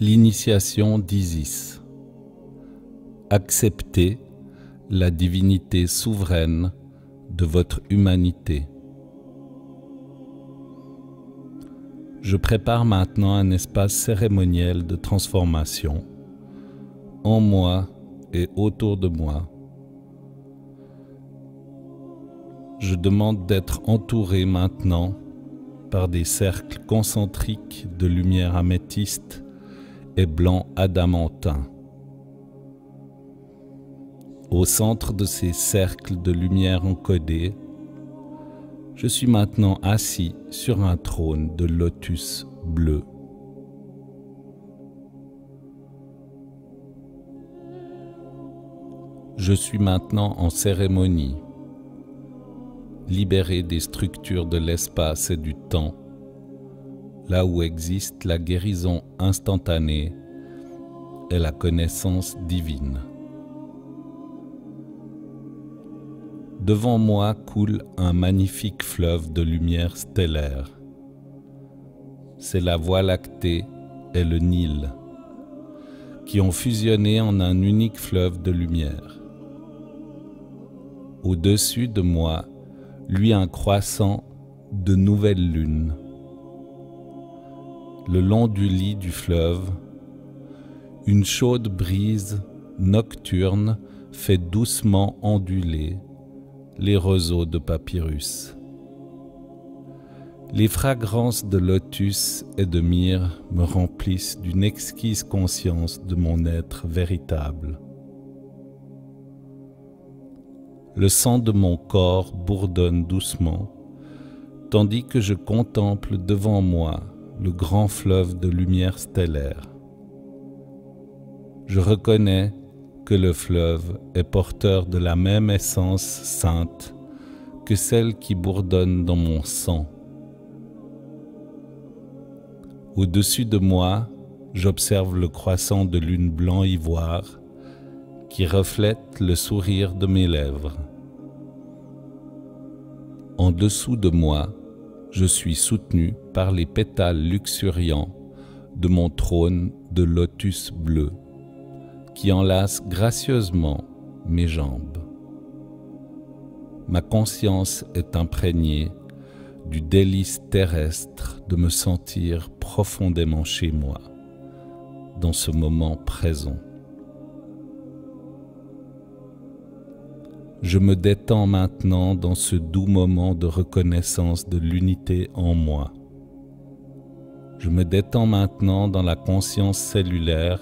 L'initiation d'Isis. Acceptez la divinité souveraine de votre humanité. Je prépare maintenant un espace cérémoniel de transformation en moi et autour de moi. Je demande d'être entouré maintenant par des cercles concentriques de lumière améthyste et blanc adamantin. Au centre de ces cercles de lumière encodés, je suis maintenant assis sur un trône de lotus bleu. Je suis maintenant en cérémonie, libéré des structures de l'espace et du temps, là où existe la guérison instantanée et la connaissance divine. Devant moi coule un magnifique fleuve de lumière stellaire. C'est la Voie lactée et le Nil, qui ont fusionné en un unique fleuve de lumière. Au-dessus de moi, luit un croissant de nouvelle lune. Le long du lit du fleuve, une chaude brise nocturne fait doucement onduler les roseaux de papyrus. Les fragrances de lotus et de myrrhe me remplissent d'une exquise conscience de mon être véritable. Le sang de mon corps bourdonne doucement, tandis que je contemple devant moi le grand fleuve de lumière stellaire. Je reconnais que le fleuve est porteur de la même essence sainte que celle qui bourdonne dans mon sang. Au-dessus de moi, j'observe le croissant de lune blanc ivoire qui reflète le sourire de mes lèvres. En dessous de moi, je suis soutenu par les pétales luxuriants de mon trône de lotus bleu qui enlace gracieusement mes jambes. Ma conscience est imprégnée du délice terrestre de me sentir profondément chez moi, dans ce moment présent. Je me détends maintenant dans ce doux moment de reconnaissance de l'unité en moi. Je me détends maintenant dans la conscience cellulaire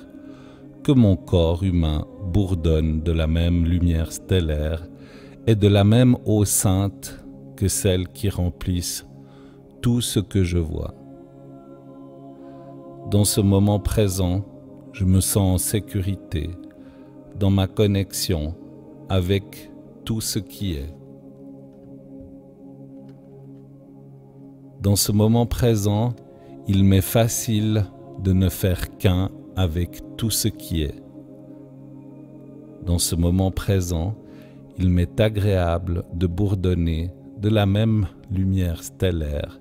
que mon corps humain bourdonne de la même lumière stellaire et de la même eau sainte que celles qui remplissent tout ce que je vois. Dans ce moment présent, je me sens en sécurité dans ma connexion avec tout ce qui est. Dans ce moment présent, il m'est facile de ne faire qu'un avec tout ce qui est. Dans ce moment présent, il m'est agréable de bourdonner de la même lumière stellaire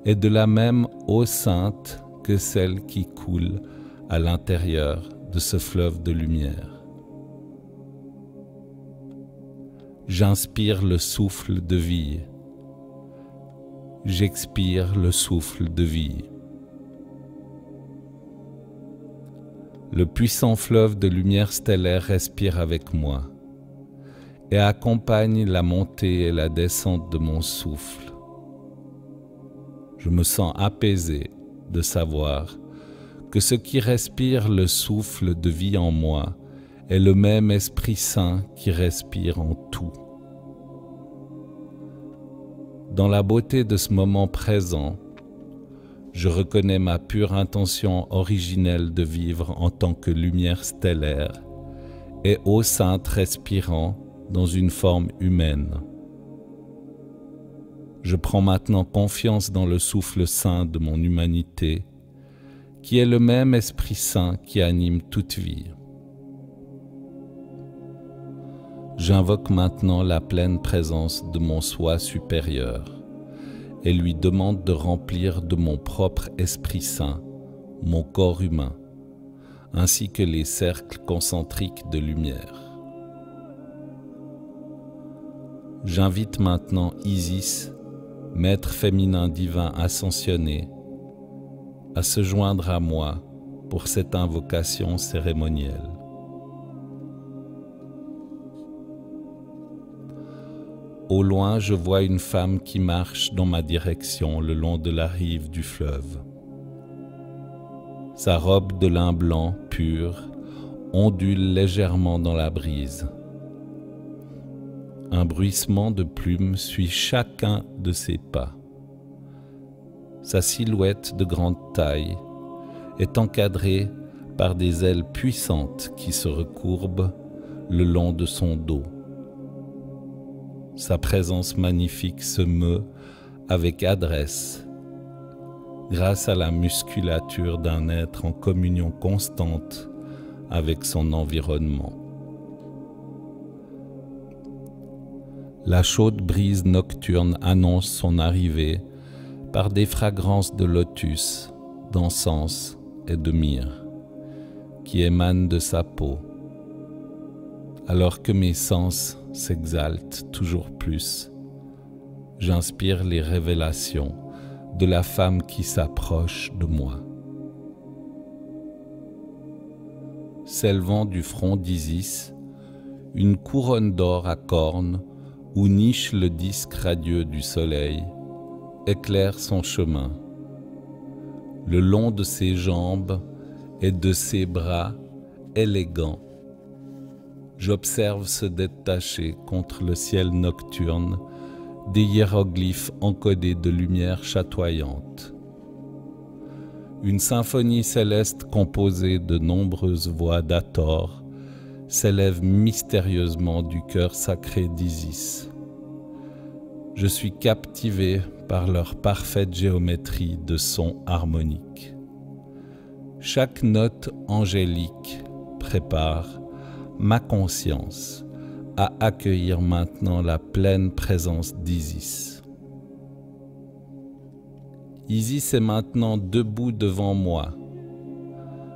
et de la même eau sainte que celle qui coule à l'intérieur de ce fleuve de lumière. J'inspire le souffle de vie. J'expire le souffle de vie. Le puissant fleuve de lumière stellaire respire avec moi et accompagne la montée et la descente de mon souffle. Je me sens apaisé de savoir que ce qui respire le souffle de vie en moi est le même Esprit Saint qui respire en tout. Dans la beauté de ce moment présent, je reconnais ma pure intention originelle de vivre en tant que lumière stellaire et eau sainte respirant dans une forme humaine. Je prends maintenant confiance dans le souffle saint de mon humanité, qui est le même Esprit Saint qui anime toute vie. J'invoque maintenant la pleine présence de mon soi supérieur et lui demande de remplir de mon propre Esprit Saint mon corps humain ainsi que les cercles concentriques de lumière. J'invite maintenant Isis, maître féminin divin ascensionné, à se joindre à moi pour cette invocation cérémonielle. Au loin, je vois une femme qui marche dans ma direction le long de la rive du fleuve. Sa robe de lin blanc pur ondule légèrement dans la brise. Un bruissement de plumes suit chacun de ses pas. Sa silhouette de grande taille est encadrée par des ailes puissantes qui se recourbent le long de son dos. Sa présence magnifique se meut avec adresse grâce à la musculature d'un être en communion constante avec son environnement. La chaude brise nocturne annonce son arrivée par des fragrances de lotus, d'encens et de myrrhe qui émanent de sa peau, alors que mes sens s'exaltent toujours plus. J'inspire les révélations de la femme qui s'approche de moi. S'élevant du front d'Isis, une couronne d'or à cornes où niche le disque radieux du soleil éclaire son chemin. Le long de ses jambes et de ses bras élégants, j'observe se détacher contre le ciel nocturne des hiéroglyphes encodés de lumière chatoyante. Une symphonie céleste composée de nombreuses voix d'Hathor s'élève mystérieusement du cœur sacré d'Isis. Je suis captivé par leur parfaite géométrie de sons harmoniques. Chaque note angélique prépare ma conscience à accueillir maintenant la pleine présence d'Isis. Isis est maintenant debout devant moi.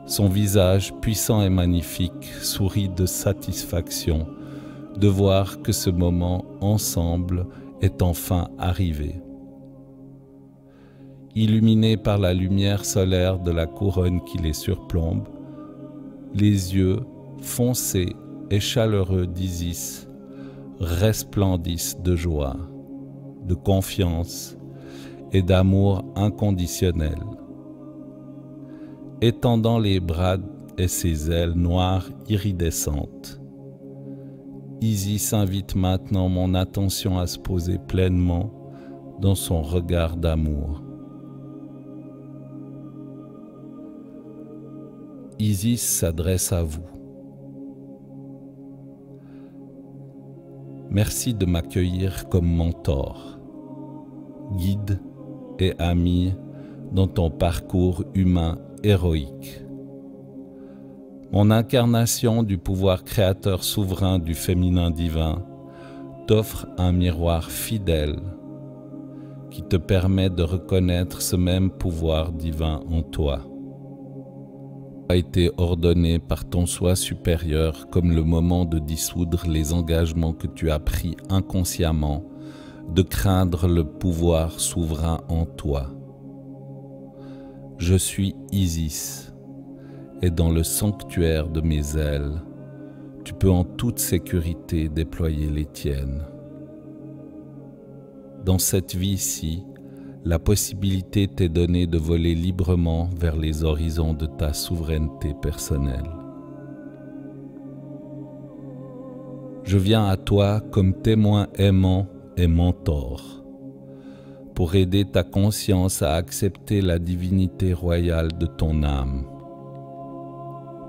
Son visage puissant et magnifique sourit de satisfaction de voir que ce moment ensemble est enfin arrivé. Illuminé par la lumière solaire de la couronne qui les surplombe, les yeux foncés et chaleureux d'Isis resplendissent de joie, de confiance et d'amour inconditionnel. Étendant les bras et ses ailes noires iridescentes, Isis invite maintenant mon attention à se poser pleinement dans son regard d'amour. Isis s'adresse à vous. Merci de m'accueillir comme mentor, guide et ami dans ton parcours humain héroïque. Mon incarnation du pouvoir créateur souverain du féminin divin t'offre un miroir fidèle qui te permet de reconnaître ce même pouvoir divin en toi. A été ordonné par ton soi supérieur comme le moment de dissoudre les engagements que tu as pris inconsciemment, de craindre le pouvoir souverain en toi. Je suis Isis, et dans le sanctuaire de mes ailes, tu peux en toute sécurité déployer les tiennes. Dans cette vie-ci, la possibilité t'est donnée de voler librement vers les horizons de ta souveraineté personnelle. Je viens à toi comme témoin aimant et mentor, pour aider ta conscience à accepter la divinité royale de ton âme.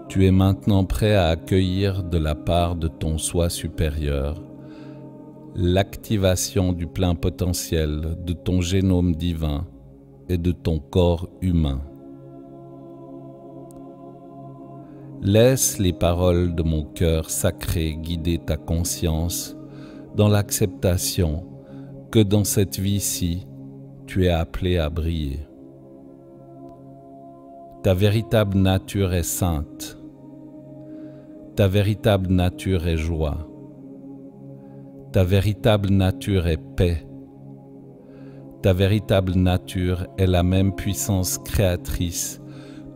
Tu es maintenant prêt à accueillir de la part de ton soi supérieur l'activation du plein potentiel de ton génome divin et de ton corps humain. Laisse les paroles de mon cœur sacré guider ta conscience dans l'acceptation que dans cette vie-ci, tu es appelé à briller. Ta véritable nature est sainte. Ta véritable nature est joie. Ta véritable nature est paix. Ta véritable nature est la même puissance créatrice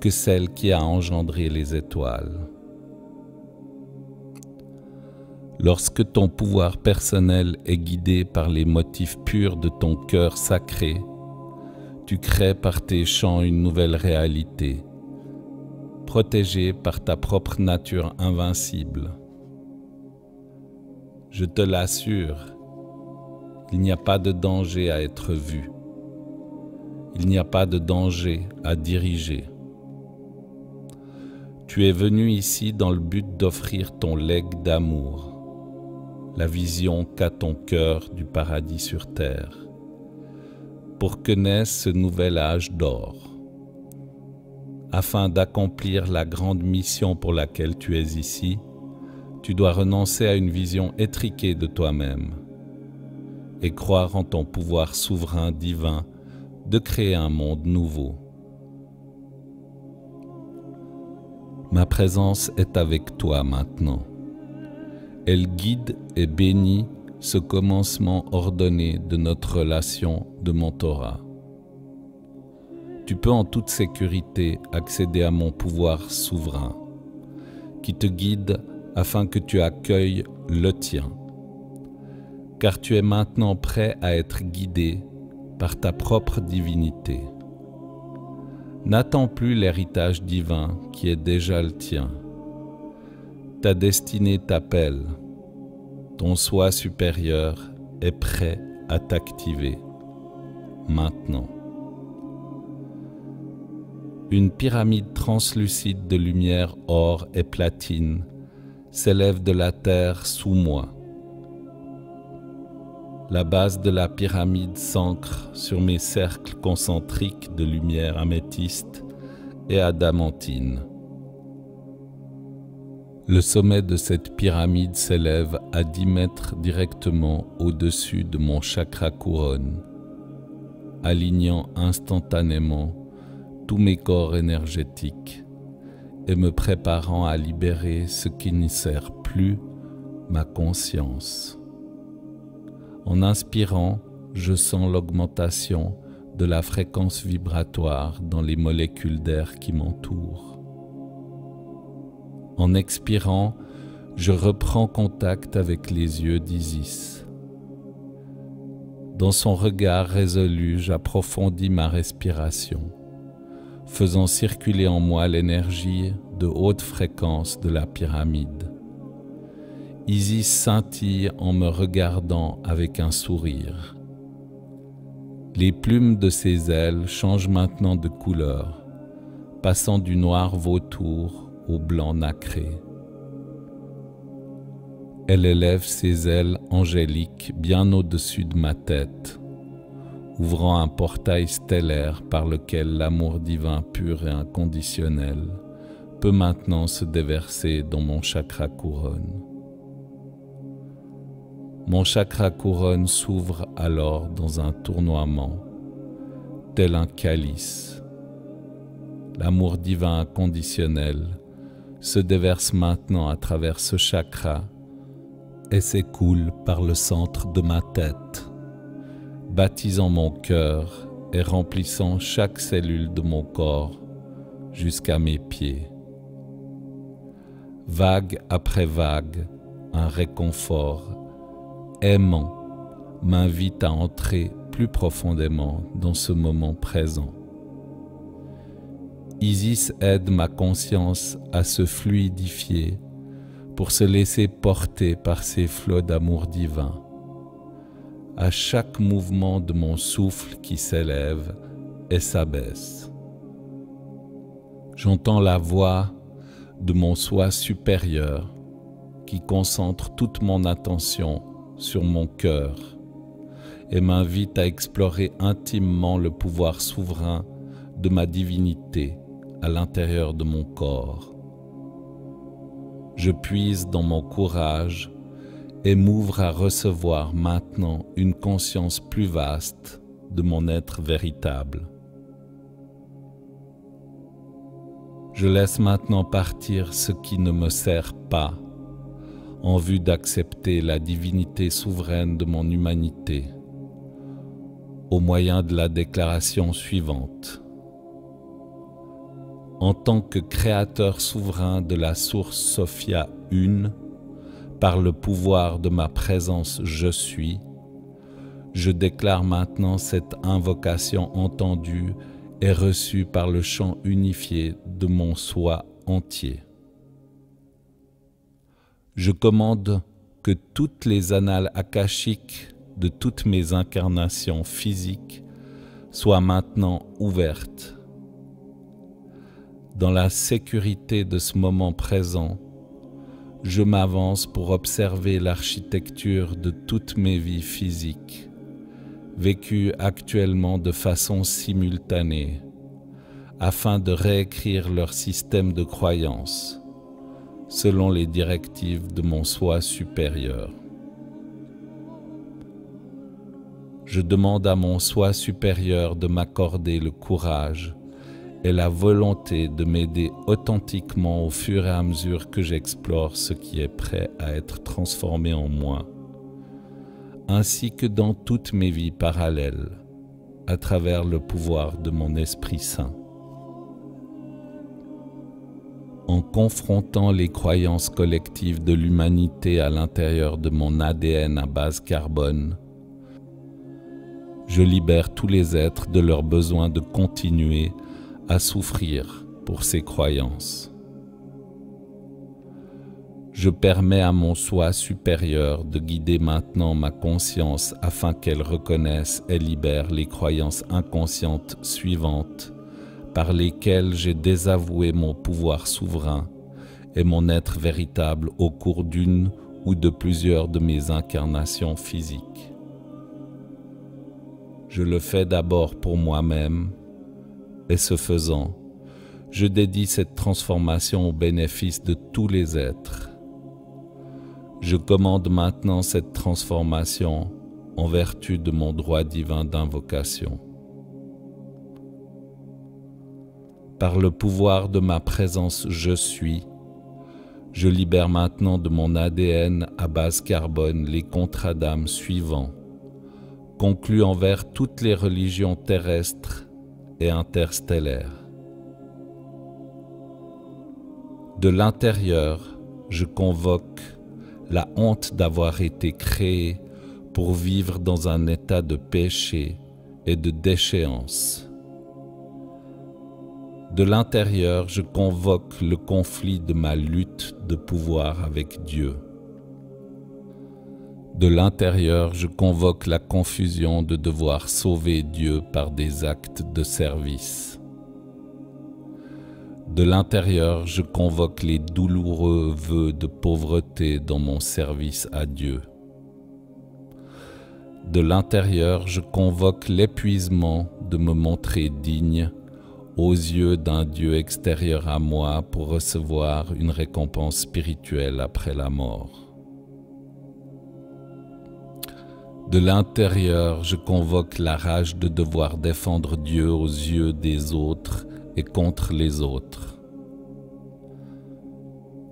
que celle qui a engendré les étoiles. Lorsque ton pouvoir personnel est guidé par les motifs purs de ton cœur sacré, tu crées par tes chants une nouvelle réalité, protégée par ta propre nature invincible. Je te l'assure, il n'y a pas de danger à être vu. Il n'y a pas de danger à diriger. Tu es venu ici dans le but d'offrir ton legs d'amour, la vision qu'a ton cœur du paradis sur terre, pour que naisse ce nouvel âge d'or. Afin d'accomplir la grande mission pour laquelle tu es ici, tu dois renoncer à une vision étriquée de toi-même et croire en ton pouvoir souverain divin de créer un monde nouveau. Ma présence est avec toi maintenant. Elle guide et bénit ce commencement ordonné de notre relation de mentorat. Tu peux en toute sécurité accéder à mon pouvoir souverain, qui te guide afin que tu accueilles le tien, car tu es maintenant prêt à être guidé par ta propre divinité. N'attends plus l'héritage divin qui est déjà le tien. Ta destinée t'appelle. Ton soi supérieur est prêt à t'activer maintenant. Une pyramide translucide de lumière or et platine s'élève de la terre sous moi. La base de la pyramide s'ancre sur mes cercles concentriques de lumière améthyste et adamantine. Le sommet de cette pyramide s'élève à 10 mètres directement au-dessus de mon chakra couronne, alignant instantanément tous mes corps énergétiques et me préparant à libérer ce qui ne sert plus ma conscience. En inspirant, je sens l'augmentation de la fréquence vibratoire dans les molécules d'air qui m'entourent. En expirant, je reprends contact avec les yeux d'Isis. Dans son regard résolu, j'approfondis ma respiration, faisant circuler en moi l'énergie de haute fréquence de la pyramide. Isis scintille en me regardant avec un sourire. Les plumes de ses ailes changent maintenant de couleur, passant du noir vautour au blanc nacré. Elle élève ses ailes angéliques bien au-dessus de ma tête, ouvrant un portail stellaire par lequel l'amour divin pur et inconditionnel peut maintenant se déverser dans mon chakra couronne. Mon chakra couronne s'ouvre alors dans un tournoiement, tel un calice. L'amour divin inconditionnel se déverse maintenant à travers ce chakra et s'écoule par le centre de ma tête, baptisant mon cœur et remplissant chaque cellule de mon corps jusqu'à mes pieds. Vague après vague, un réconfort aimant m'invite à entrer plus profondément dans ce moment présent. Isis aide ma conscience à se fluidifier pour se laisser porter par ces flots d'amour divin. À chaque mouvement de mon souffle qui s'élève et s'abaisse, j'entends la voix de mon soi supérieur qui concentre toute mon attention sur mon cœur et m'invite à explorer intimement le pouvoir souverain de ma divinité à l'intérieur de mon corps. Je puise dans mon courage et m'ouvre à recevoir maintenant une conscience plus vaste de mon être véritable. Je laisse maintenant partir ce qui ne me sert pas, en vue d'accepter la divinité souveraine de mon humanité, au moyen de la déclaration suivante. En tant que créateur souverain de la source Sophia Une, par le pouvoir de ma présence je suis, je déclare maintenant cette invocation entendue et reçue par le chant unifié de mon soi entier. Je commande que toutes les annales akashiques de toutes mes incarnations physiques soient maintenant ouvertes. Dans la sécurité de ce moment présent, je m'avance pour observer l'architecture de toutes mes vies physiques, vécues actuellement de façon simultanée, afin de réécrire leur système de croyances, selon les directives de mon soi supérieur. Je demande à mon soi supérieur de m'accorder le courage et la volonté de m'aider authentiquement au fur et à mesure que j'explore ce qui est prêt à être transformé en moi, ainsi que dans toutes mes vies parallèles, à travers le pouvoir de mon Esprit Saint. En confrontant les croyances collectives de l'humanité à l'intérieur de mon ADN à base carbone, je libère tous les êtres de leur besoin de continuer à souffrir pour ces croyances. Je permets à mon soi supérieur de guider maintenant ma conscience afin qu'elle reconnaisse et libère les croyances inconscientes suivantes par lesquelles j'ai désavoué mon pouvoir souverain et mon être véritable au cours d'une ou de plusieurs de mes incarnations physiques. Je le fais d'abord pour moi-même, et ce faisant, je dédie cette transformation au bénéfice de tous les êtres. Je commande maintenant cette transformation en vertu de mon droit divin d'invocation. Par le pouvoir de ma présence je suis, je libère maintenant de mon ADN à base carbone les contrats d'âme suivants, conclus envers toutes les religions terrestres et interstellaires. De l'intérieur, je convoque la honte d'avoir été créé pour vivre dans un état de péché et de déchéance. De l'intérieur, je convoque le conflit de ma lutte de pouvoir avec Dieu. De l'intérieur, je convoque la confusion de devoir sauver Dieu par des actes de service. De l'intérieur, je convoque les douloureux vœux de pauvreté dans mon service à Dieu. De l'intérieur, je convoque l'épuisement de me montrer digne aux yeux d'un Dieu extérieur à moi pour recevoir une récompense spirituelle après la mort. De l'intérieur, je convoque la rage de devoir défendre Dieu aux yeux des autres et contre les autres.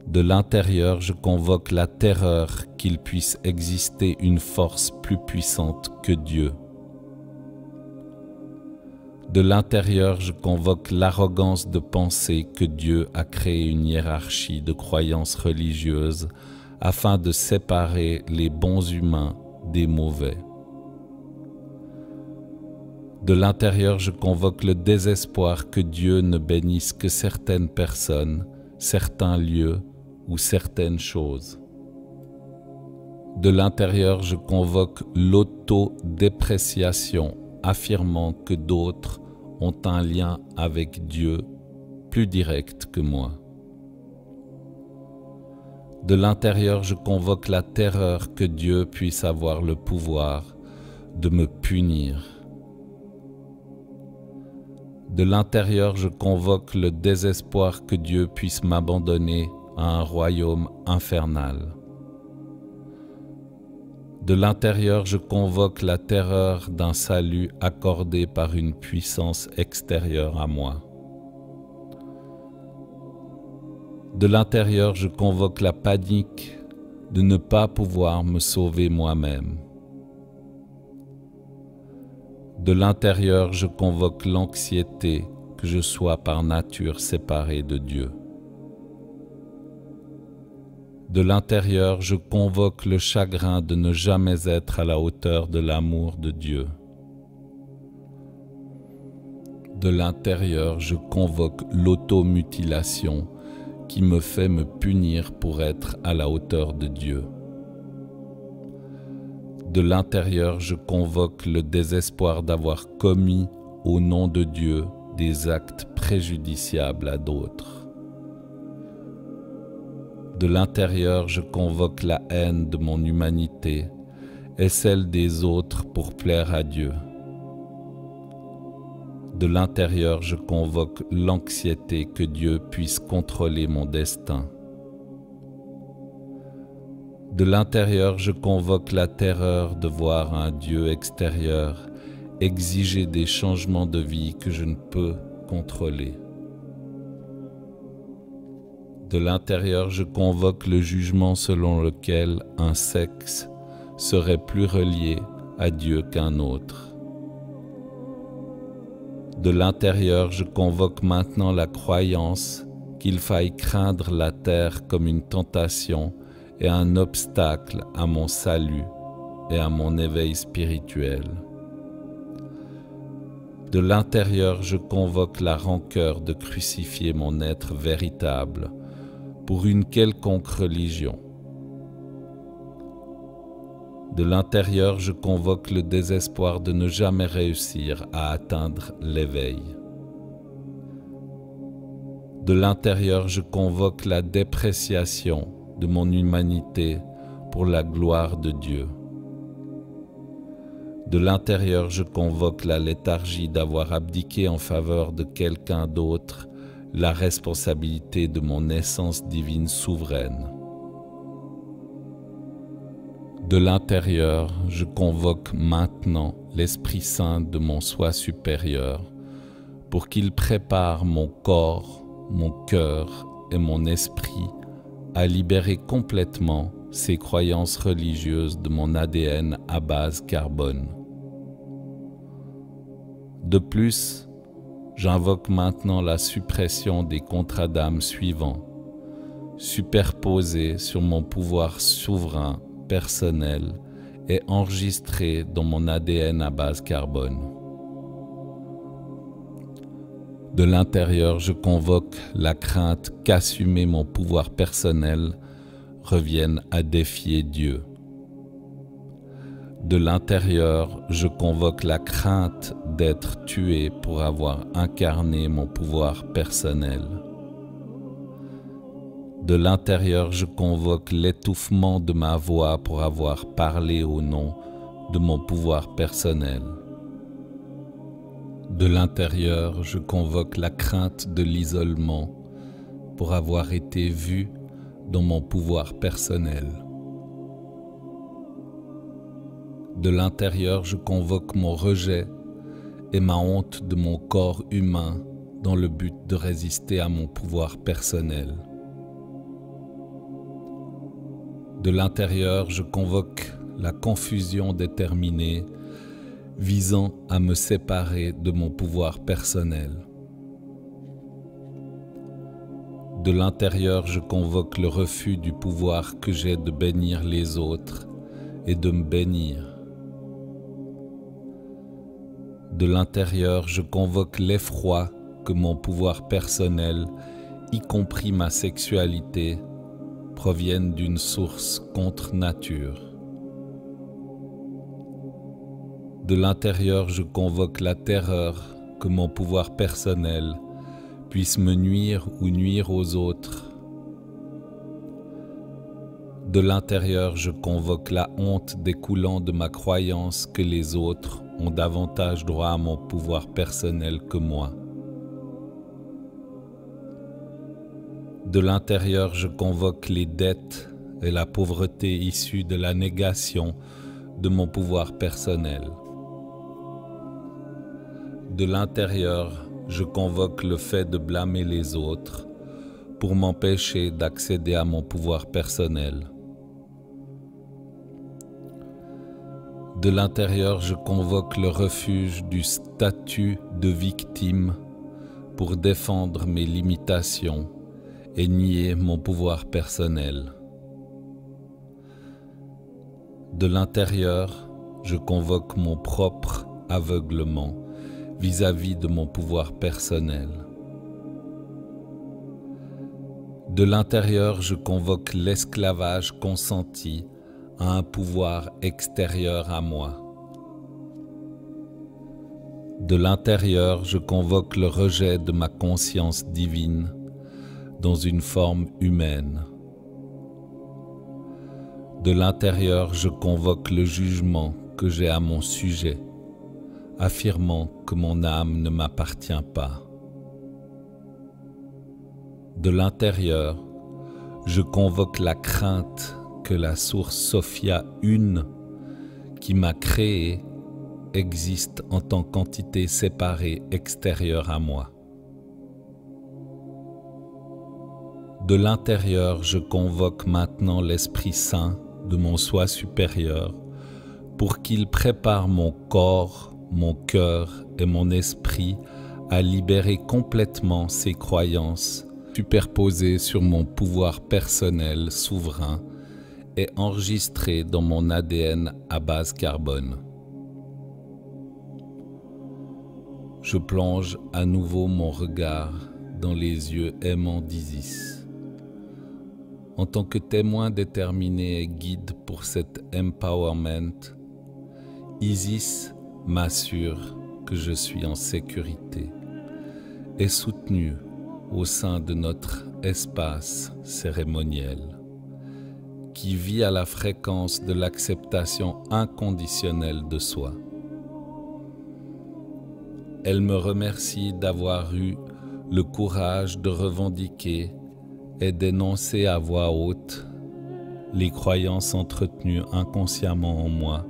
De l'intérieur, je convoque la terreur qu'il puisse exister une force plus puissante que Dieu. De l'intérieur, je convoque l'arrogance de penser que Dieu a créé une hiérarchie de croyances religieuses afin de séparer les bons humains des mauvais. De l'intérieur, je convoque le désespoir que Dieu ne bénisse que certaines personnes, certains lieux ou certaines choses. De l'intérieur, je convoque l'autodépréciation, affirmant que d'autres ont un lien avec Dieu plus direct que moi. De l'intérieur, je convoque la terreur que Dieu puisse avoir le pouvoir de me punir. De l'intérieur, je convoque le désespoir que Dieu puisse m'abandonner à un royaume infernal. De l'intérieur, je convoque la terreur d'un salut accordé par une puissance extérieure à moi. De l'intérieur, je convoque la panique de ne pas pouvoir me sauver moi-même. De l'intérieur, je convoque l'anxiété que je sois par nature séparé de Dieu. De l'intérieur, je convoque le chagrin de ne jamais être à la hauteur de l'amour de Dieu. De l'intérieur, je convoque l'automutilation qui me fait me punir pour être à la hauteur de Dieu. De l'intérieur, je convoque le désespoir d'avoir commis au nom de Dieu des actes préjudiciables à d'autres. De l'intérieur, je convoque la haine de mon humanité et celle des autres pour plaire à Dieu. De l'intérieur, je convoque l'anxiété que Dieu puisse contrôler mon destin. De l'intérieur, je convoque la terreur de voir un Dieu extérieur exiger des changements de vie que je ne peux contrôler. De l'intérieur, je convoque le jugement selon lequel un sexe serait plus relié à Dieu qu'un autre. De l'intérieur, je convoque maintenant la croyance qu'il faille craindre la terre comme une tentation et un obstacle à mon salut et à mon éveil spirituel. De l'intérieur, je convoque la rancœur de crucifier mon être véritable pour une quelconque religion. De l'intérieur, je convoque le désespoir de ne jamais réussir à atteindre l'éveil. De l'intérieur, je convoque la dépréciation de mon humanité pour la gloire de Dieu. De l'intérieur, je convoque la léthargie d'avoir abdiqué en faveur de quelqu'un d'autre la responsabilité de mon essence divine souveraine. De l'intérieur, je convoque maintenant l'Esprit Saint de mon soi supérieur pour qu'il prépare mon corps, mon cœur et mon esprit à libérer complètement ces croyances religieuses de mon ADN à base carbone. De plus, j'invoque maintenant la suppression des contrats d'âme suivants, superposés sur mon pouvoir souverain personnel et enregistrés dans mon ADN à base carbone. De l'intérieur, je convoque la crainte qu'assumer mon pouvoir personnel revienne à défier Dieu. De l'intérieur, je convoque la crainte d'être tué pour avoir incarné mon pouvoir personnel. De l'intérieur, je convoque l'étouffement de ma voix pour avoir parlé au nom de mon pouvoir personnel. De l'intérieur, je convoque la crainte de l'isolement pour avoir été vu dans mon pouvoir personnel. De l'intérieur, je convoque mon rejet et ma honte de mon corps humain dans le but de résister à mon pouvoir personnel. De l'intérieur, je convoque la confusion déterminée visant à me séparer de mon pouvoir personnel. De l'intérieur, je convoque le refus du pouvoir que j'ai de bénir les autres et de me bénir. De l'intérieur, je convoque l'effroi que mon pouvoir personnel, y compris ma sexualité, proviennent d'une source contre nature. De l'intérieur, je convoque la terreur que mon pouvoir personnel puisse me nuire ou nuire aux autres. De l'intérieur, je convoque la honte découlant de ma croyance que les autres ont davantage droit à mon pouvoir personnel que moi. De l'intérieur, je convoque les dettes et la pauvreté issues de la négation de mon pouvoir personnel. De l'intérieur, je convoque le fait de blâmer les autres pour m'empêcher d'accéder à mon pouvoir personnel. De l'intérieur, je convoque le refuge du statut de victime pour défendre mes limitations et nier mon pouvoir personnel. De l'intérieur, je convoque mon propre aveuglement vis-à-vis de mon pouvoir personnel. De l'intérieur, je convoque l'esclavage consenti à un pouvoir extérieur à moi. De l'intérieur, je convoque le rejet de ma conscience divine dans une forme humaine. De l'intérieur, je convoque le jugement que j'ai à mon sujet, affirmant que mon âme ne m'appartient pas. De l'intérieur, je convoque la crainte que la source Sophia Une, qui m'a créé, existe en tant qu'entité séparée extérieure à moi. De l'intérieur, je convoque maintenant l'Esprit Saint de mon soi supérieur pour qu'il prépare mon corps, mon cœur et mon esprit à libérer complètement ces croyances superposées sur mon pouvoir personnel souverain et enregistrées dans mon ADN à base carbone. Je plonge à nouveau mon regard dans les yeux aimants d'Isis. En tant que témoin déterminé et guide pour cet empowerment, Isis m'assure que je suis en sécurité et soutenu au sein de notre espace cérémoniel qui vit à la fréquence de l'acceptation inconditionnelle de soi. Elle me remercie d'avoir eu le courage de revendiquer et d'énoncer à voix haute les croyances entretenues inconsciemment en moi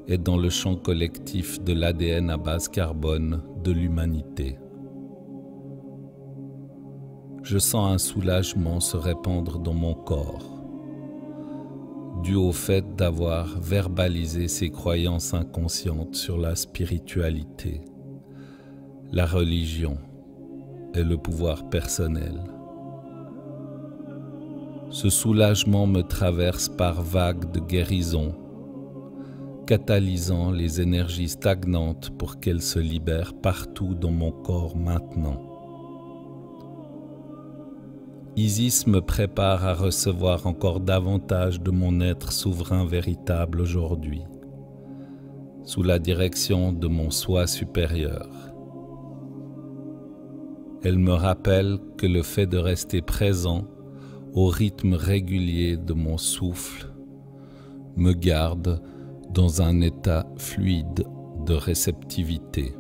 et dans le champ collectif de l'ADN à base carbone de l'humanité. Je sens un soulagement se répandre dans mon corps, dû au fait d'avoir verbalisé ces croyances inconscientes sur la spiritualité, la religion et le pouvoir personnel. Ce soulagement me traverse par vagues de guérison, catalysant les énergies stagnantes pour qu'elles se libèrent partout dans mon corps maintenant. Isis me prépare à recevoir encore davantage de mon être souverain véritable aujourd'hui, sous la direction de mon soi supérieur. Elle me rappelle que le fait de rester présent au rythme régulier de mon souffle me garde dans un état fluide de réceptivité.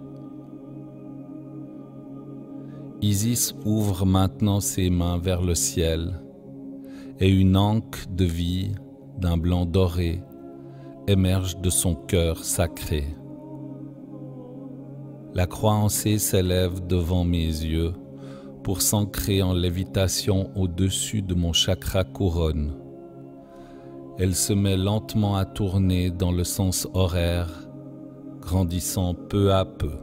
Isis ouvre maintenant ses mains vers le ciel et une anque de vie d'un blanc doré émerge de son cœur sacré. La croix en C s'élève devant mes yeux pour s'ancrer en lévitation au-dessus de mon chakra couronne. Elle se met lentement à tourner dans le sens horaire, grandissant peu à peu.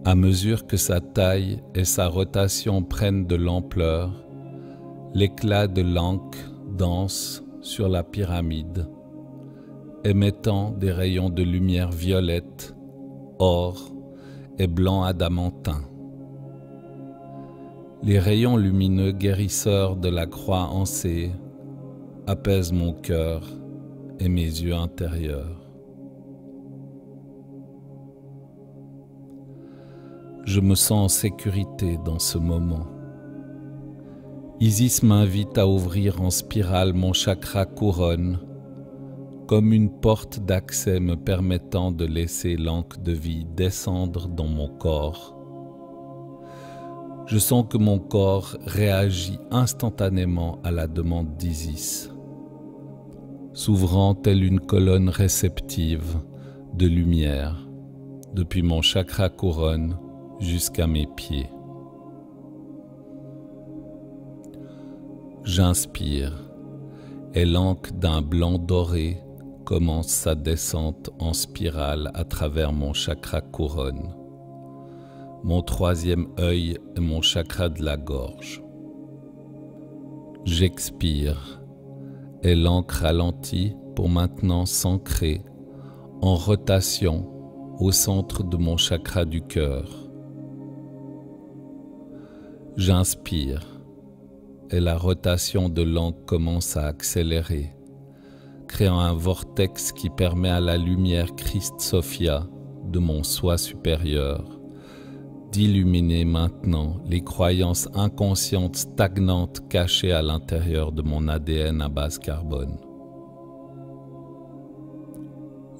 À mesure que sa taille et sa rotation prennent de l'ampleur, l'éclat de l'anque danse sur la pyramide, émettant des rayons de lumière violette, or et blanc adamantin. Les rayons lumineux guérisseurs de la croix en C apaisent mon cœur et mes yeux intérieurs. Je me sens en sécurité dans ce moment. Isis m'invite à ouvrir en spirale mon chakra couronne, comme une porte d'accès me permettant de laisser l'anque de vie descendre dans mon corps. Je sens que mon corps réagit instantanément à la demande d'Isis, s'ouvrant telle une colonne réceptive de lumière depuis mon chakra couronne jusqu'à mes pieds. J'inspire et l'encre d'un blanc doré commence sa descente en spirale à travers mon chakra couronne, mon troisième œil et mon chakra de la gorge. J'expire et l'encre ralentit pour maintenant s'ancrer en rotation au centre de mon chakra du cœur. J'inspire et la rotation de l'encre commence à accélérer, créant un vortex qui permet à la lumière Christ Sophia de mon soi supérieur d'illuminer maintenant les croyances inconscientes stagnantes cachées à l'intérieur de mon ADN à base carbone.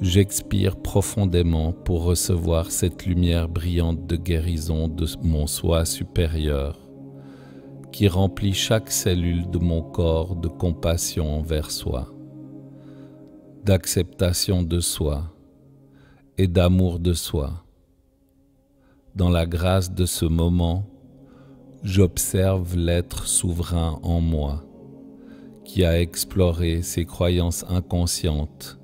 J'expire profondément pour recevoir cette lumière brillante de guérison de mon soi supérieur qui remplit chaque cellule de mon corps de compassion envers soi, d'acceptation de soi et d'amour de soi. Dans la grâce de ce moment, j'observe l'être souverain en moi qui a exploré ses croyances inconscientes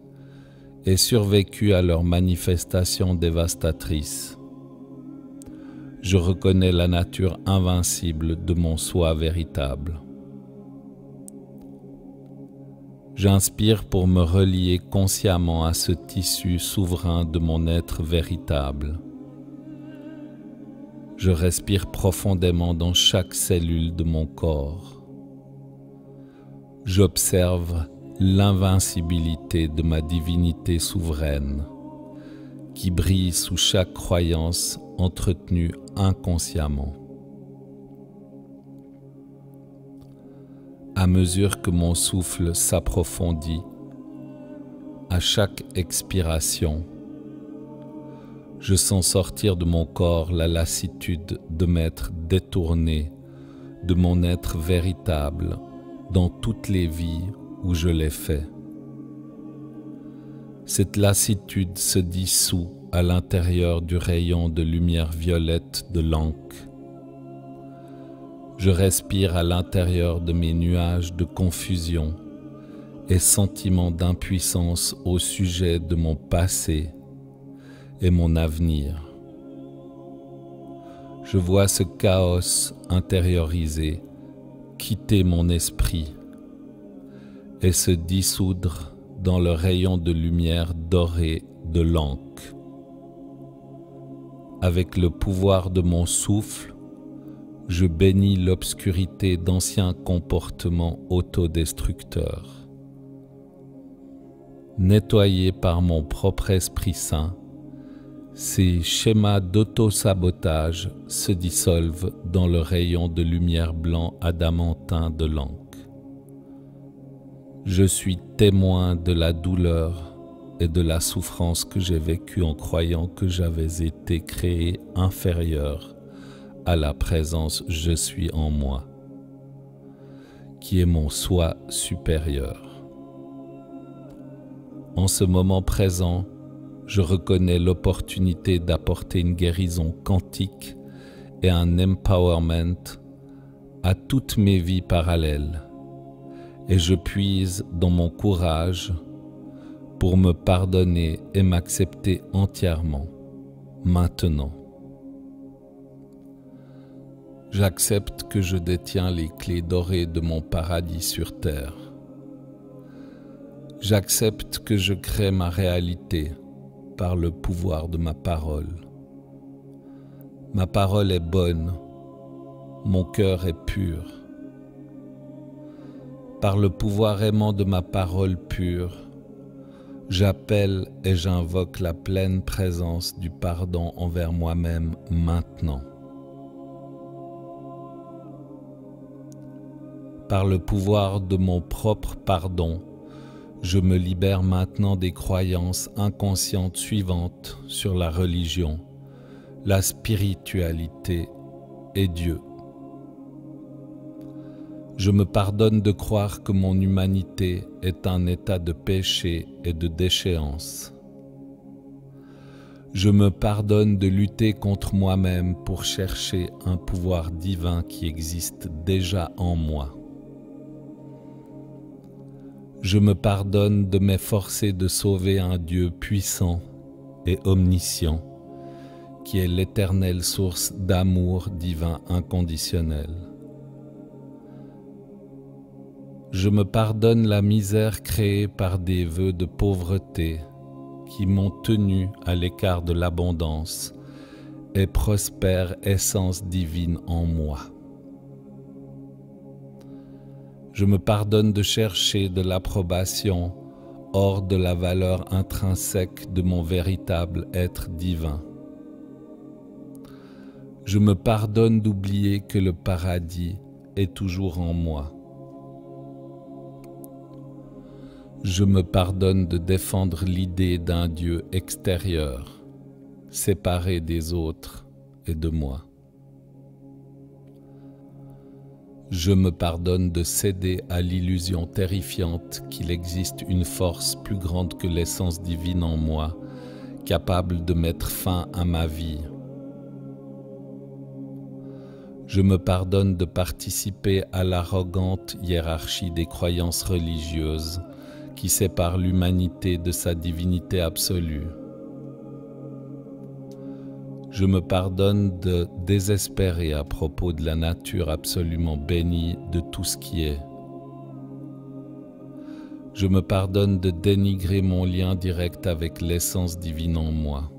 et survécu à leurs manifestations dévastatrices. Je reconnais la nature invincible de mon soi véritable. J'inspire pour me relier consciemment à ce tissu souverain de mon être véritable. Je respire profondément dans chaque cellule de mon corps. J'observe l'invincibilité de ma divinité souveraine qui brille sous chaque croyance entretenue inconsciemment. À mesure que mon souffle s'approfondit, à chaque expiration, je sens sortir de mon corps la lassitude de m'être détourné de mon être véritable dans toutes les vies où je l'ai fait. Cette lassitude se dissout à l'intérieur du rayon de lumière violette de l'encre. Je respire à l'intérieur de mes nuages de confusion et sentiments d'impuissance au sujet de mon passé et mon avenir. Je vois ce chaos intériorisé quitter mon esprit et se dissoudre dans le rayon de lumière dorée de l'encre. Avec le pouvoir de mon souffle, je bénis l'obscurité d'anciens comportements autodestructeurs. Nettoyés par mon propre Esprit Saint, ces schémas d'auto-sabotage se dissolvent dans le rayon de lumière blanc adamantin de l'encre. Je suis témoin de la douleur et de la souffrance que j'ai vécue en croyant que j'avais été créé inférieur à la présence je suis en moi, qui est mon soi supérieur. En ce moment présent, je reconnais l'opportunité d'apporter une guérison quantique et un empowerment à toutes mes vies parallèles, et je puise dans mon courage pour me pardonner et m'accepter entièrement, maintenant. J'accepte que je détiens les clés dorées de mon paradis sur terre. J'accepte que je crée ma réalité par le pouvoir de ma parole. Ma parole est bonne, mon cœur est pur. Par le pouvoir aimant de ma parole pure, j'appelle et j'invoque la pleine présence du pardon envers moi-même maintenant. Par le pouvoir de mon propre pardon, je me libère maintenant des croyances inconscientes suivantes sur la religion, la spiritualité et Dieu. Je me pardonne de croire que mon humanité est un état de péché et de déchéance. Je me pardonne de lutter contre moi-même pour chercher un pouvoir divin qui existe déjà en moi. Je me pardonne de m'efforcer de sauver un Dieu puissant et omniscient, qui est l'éternelle source d'amour divin inconditionnel. Je me pardonne la misère créée par des vœux de pauvreté qui m'ont tenu à l'écart de l'abondance et prospère essence divine en moi. Je me pardonne de chercher de l'approbation hors de la valeur intrinsèque de mon véritable être divin. Je me pardonne d'oublier que le paradis est toujours en moi. Je me pardonne de défendre l'idée d'un Dieu extérieur, séparé des autres et de moi. Je me pardonne de céder à l'illusion terrifiante qu'il existe une force plus grande que l'essence divine en moi, capable de mettre fin à ma vie. Je me pardonne de participer à l'arrogante hiérarchie des croyances religieuses qui sépare l'humanité de sa divinité absolue. Je me pardonne de désespérer à propos de la nature absolument bénie de tout ce qui est. Je me pardonne de dénigrer mon lien direct avec l'essence divine en moi.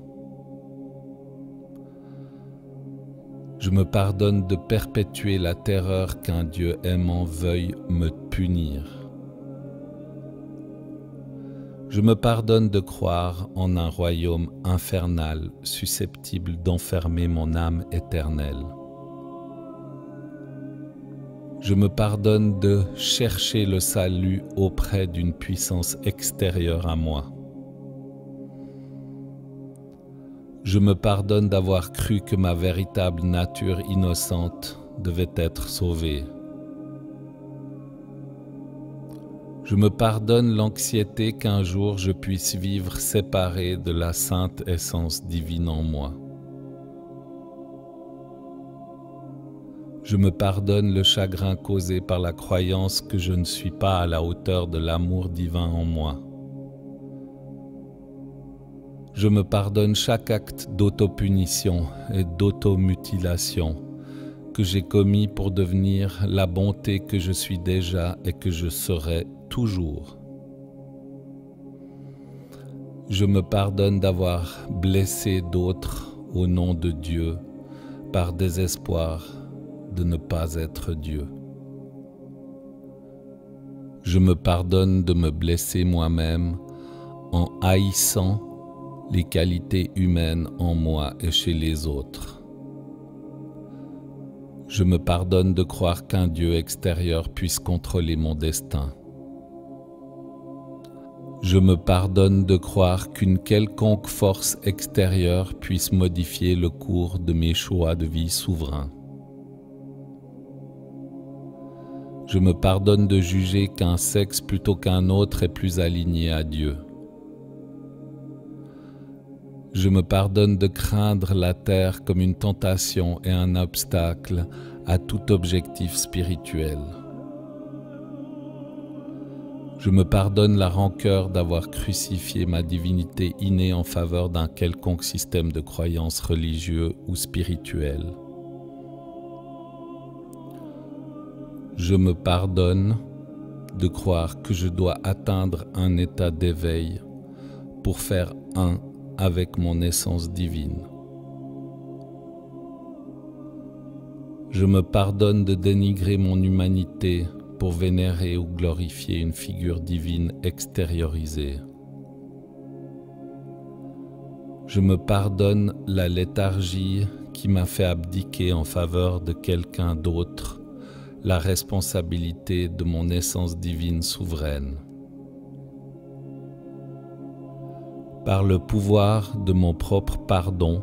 Je me pardonne de perpétuer la terreur qu'un Dieu aimant veuille me punir. Je me pardonne de croire en un royaume infernal susceptible d'enfermer mon âme éternelle. Je me pardonne de chercher le salut auprès d'une puissance extérieure à moi. Je me pardonne d'avoir cru que ma véritable nature innocente devait être sauvée. Je me pardonne l'anxiété qu'un jour je puisse vivre séparé de la sainte essence divine en moi. Je me pardonne le chagrin causé par la croyance que je ne suis pas à la hauteur de l'amour divin en moi. Je me pardonne chaque acte d'autopunition et d'automutilation que j'ai commis pour devenir la bonté que je suis déjà et que je serai toujours. Je me pardonne d'avoir blessé d'autres au nom de Dieu par désespoir de ne pas être Dieu. Je me pardonne de me blesser moi-même en haïssant les qualités humaines en moi et chez les autres. Je me pardonne de croire qu'un Dieu extérieur puisse contrôler mon destin. Je me pardonne de croire qu'une quelconque force extérieure puisse modifier le cours de mes choix de vie souverains. Je me pardonne de juger qu'un sexe plutôt qu'un autre est plus aligné à Dieu. Je me pardonne de craindre la terre comme une tentation et un obstacle à tout objectif spirituel. Je me pardonne la rancœur d'avoir crucifié ma divinité innée en faveur d'un quelconque système de croyance religieux ou spirituel. Je me pardonne de croire que je dois atteindre un état d'éveil pour faire un avec mon essence divine. Je me pardonne de dénigrer mon humanité pour vénérer ou glorifier une figure divine extériorisée. Je me pardonne la léthargie qui m'a fait abdiquer en faveur de quelqu'un d'autre la responsabilité de mon essence divine souveraine. Par le pouvoir de mon propre pardon,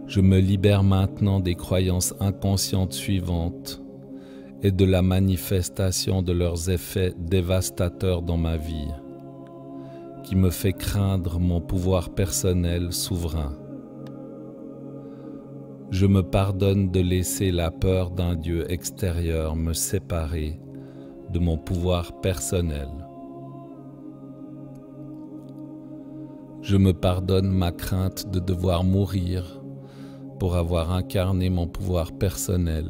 je me libère maintenant des croyances inconscientes suivantes et de la manifestation de leurs effets dévastateurs dans ma vie, qui me fait craindre mon pouvoir personnel souverain. Je me pardonne de laisser la peur d'un Dieu extérieur me séparer de mon pouvoir personnel. Je me pardonne ma crainte de devoir mourir pour avoir incarné mon pouvoir personnel.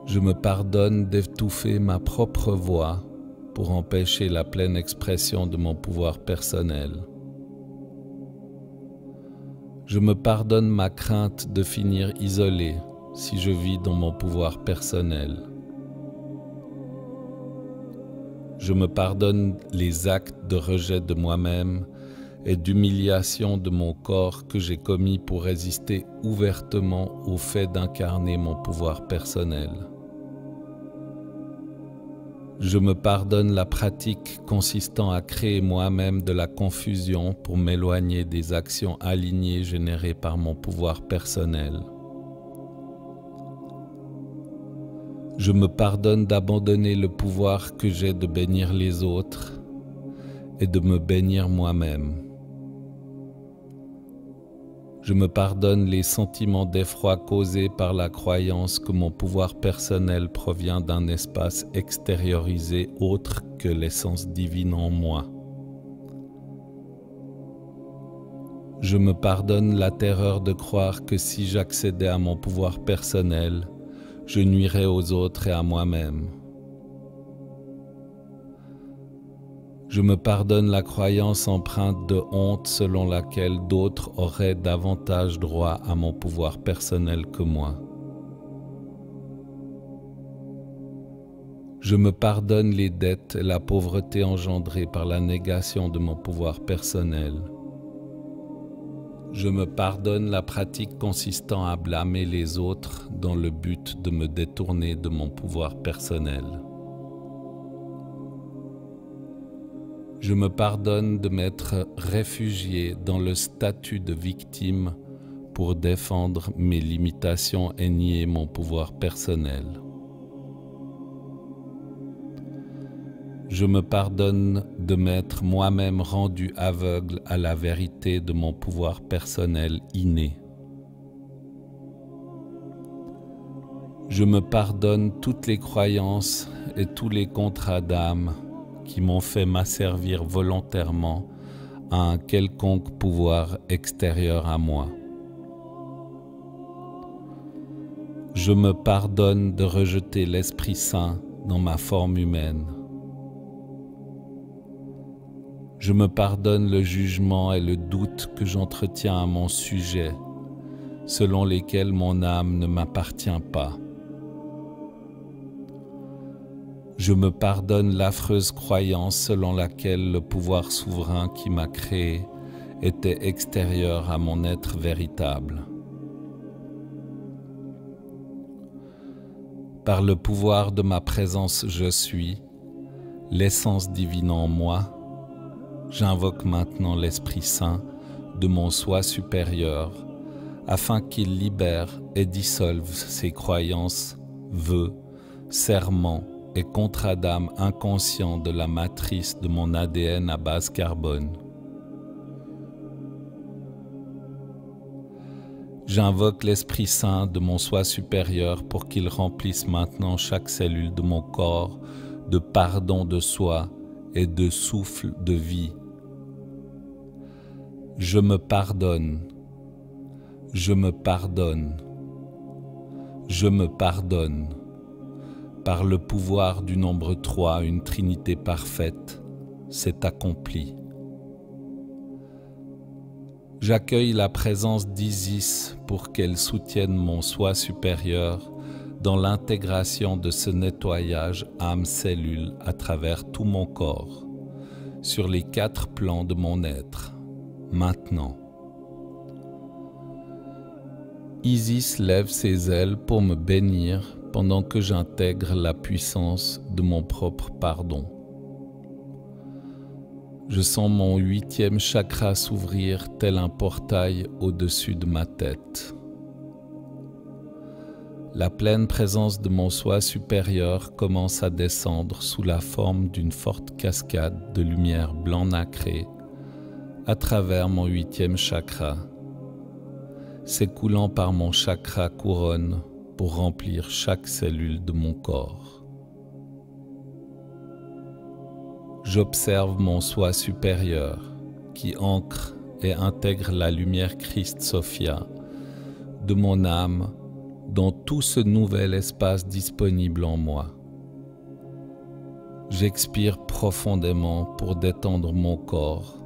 Je me pardonne d'étouffer ma propre voix pour empêcher la pleine expression de mon pouvoir personnel. Je me pardonne ma crainte de finir isolé si je vis dans mon pouvoir personnel. Je me pardonne les actes de rejet de moi-même et d'humiliation de mon corps que j'ai commis pour résister ouvertement au fait d'incarner mon pouvoir personnel. Je me pardonne la pratique consistant à créer moi-même de la confusion pour m'éloigner des actions alignées générées par mon pouvoir personnel. Je me pardonne d'abandonner le pouvoir que j'ai de bénir les autres et de me bénir moi-même. Je me pardonne les sentiments d'effroi causés par la croyance que mon pouvoir personnel provient d'un espace extériorisé autre que l'essence divine en moi. Je me pardonne la terreur de croire que si j'accédais à mon pouvoir personnel, je nuirais aux autres et à moi-même. Je me pardonne la croyance empreinte de honte selon laquelle d'autres auraient davantage droit à mon pouvoir personnel que moi. Je me pardonne les dettes et la pauvreté engendrées par la négation de mon pouvoir personnel. Je me pardonne la pratique consistant à blâmer les autres dans le but de me détourner de mon pouvoir personnel. Je me pardonne de m'être réfugié dans le statut de victime pour défendre mes limitations et nier mon pouvoir personnel. Je me pardonne de m'être moi-même rendu aveugle à la vérité de mon pouvoir personnel inné. Je me pardonne toutes les croyances et tous les contrats d'âme qui m'ont fait m'asservir volontairement à un quelconque pouvoir extérieur à moi. Je me pardonne de rejeter l'Esprit Saint dans ma forme humaine. Je me pardonne le jugement et le doute que j'entretiens à mon sujet, selon lesquels mon âme ne m'appartient pas. Je me pardonne l'affreuse croyance selon laquelle le pouvoir souverain qui m'a créé était extérieur à mon être véritable. Par le pouvoir de ma présence je suis, l'essence divine en moi, j'invoque maintenant l'Esprit Saint de mon soi supérieur afin qu'il libère et dissolve ces croyances, vœux, serments et contrats d'âme inconscients de la matrice de mon ADN à base carbone. J'invoque l'Esprit Saint de mon soi supérieur pour qu'il remplisse maintenant chaque cellule de mon corps de pardon de soi et de souffle de vie. Je me pardonne, je me pardonne, je me pardonne. Par le pouvoir du nombre 3, une trinité parfaite, c'est accompli. J'accueille la présence d'Isis pour qu'elle soutienne mon soi supérieur dans l'intégration de ce nettoyage âme-cellule à travers tout mon corps, sur les 4 plans de mon être, maintenant. Isis lève ses ailes pour me bénir pendant que j'intègre la puissance de mon propre pardon. Je sens mon 8e chakra s'ouvrir tel un portail au-dessus de ma tête. La pleine présence de mon soi supérieur commence à descendre sous la forme d'une forte cascade de lumière blanc nacré à travers mon 8e chakra, s'écoulant par mon chakra couronne pour remplir chaque cellule de mon corps. j'observe mon soi supérieur qui ancre et intègre la lumière Christ Sophia de mon âme dans tout ce nouvel espace disponible en moi. J'expire profondément pour détendre mon corps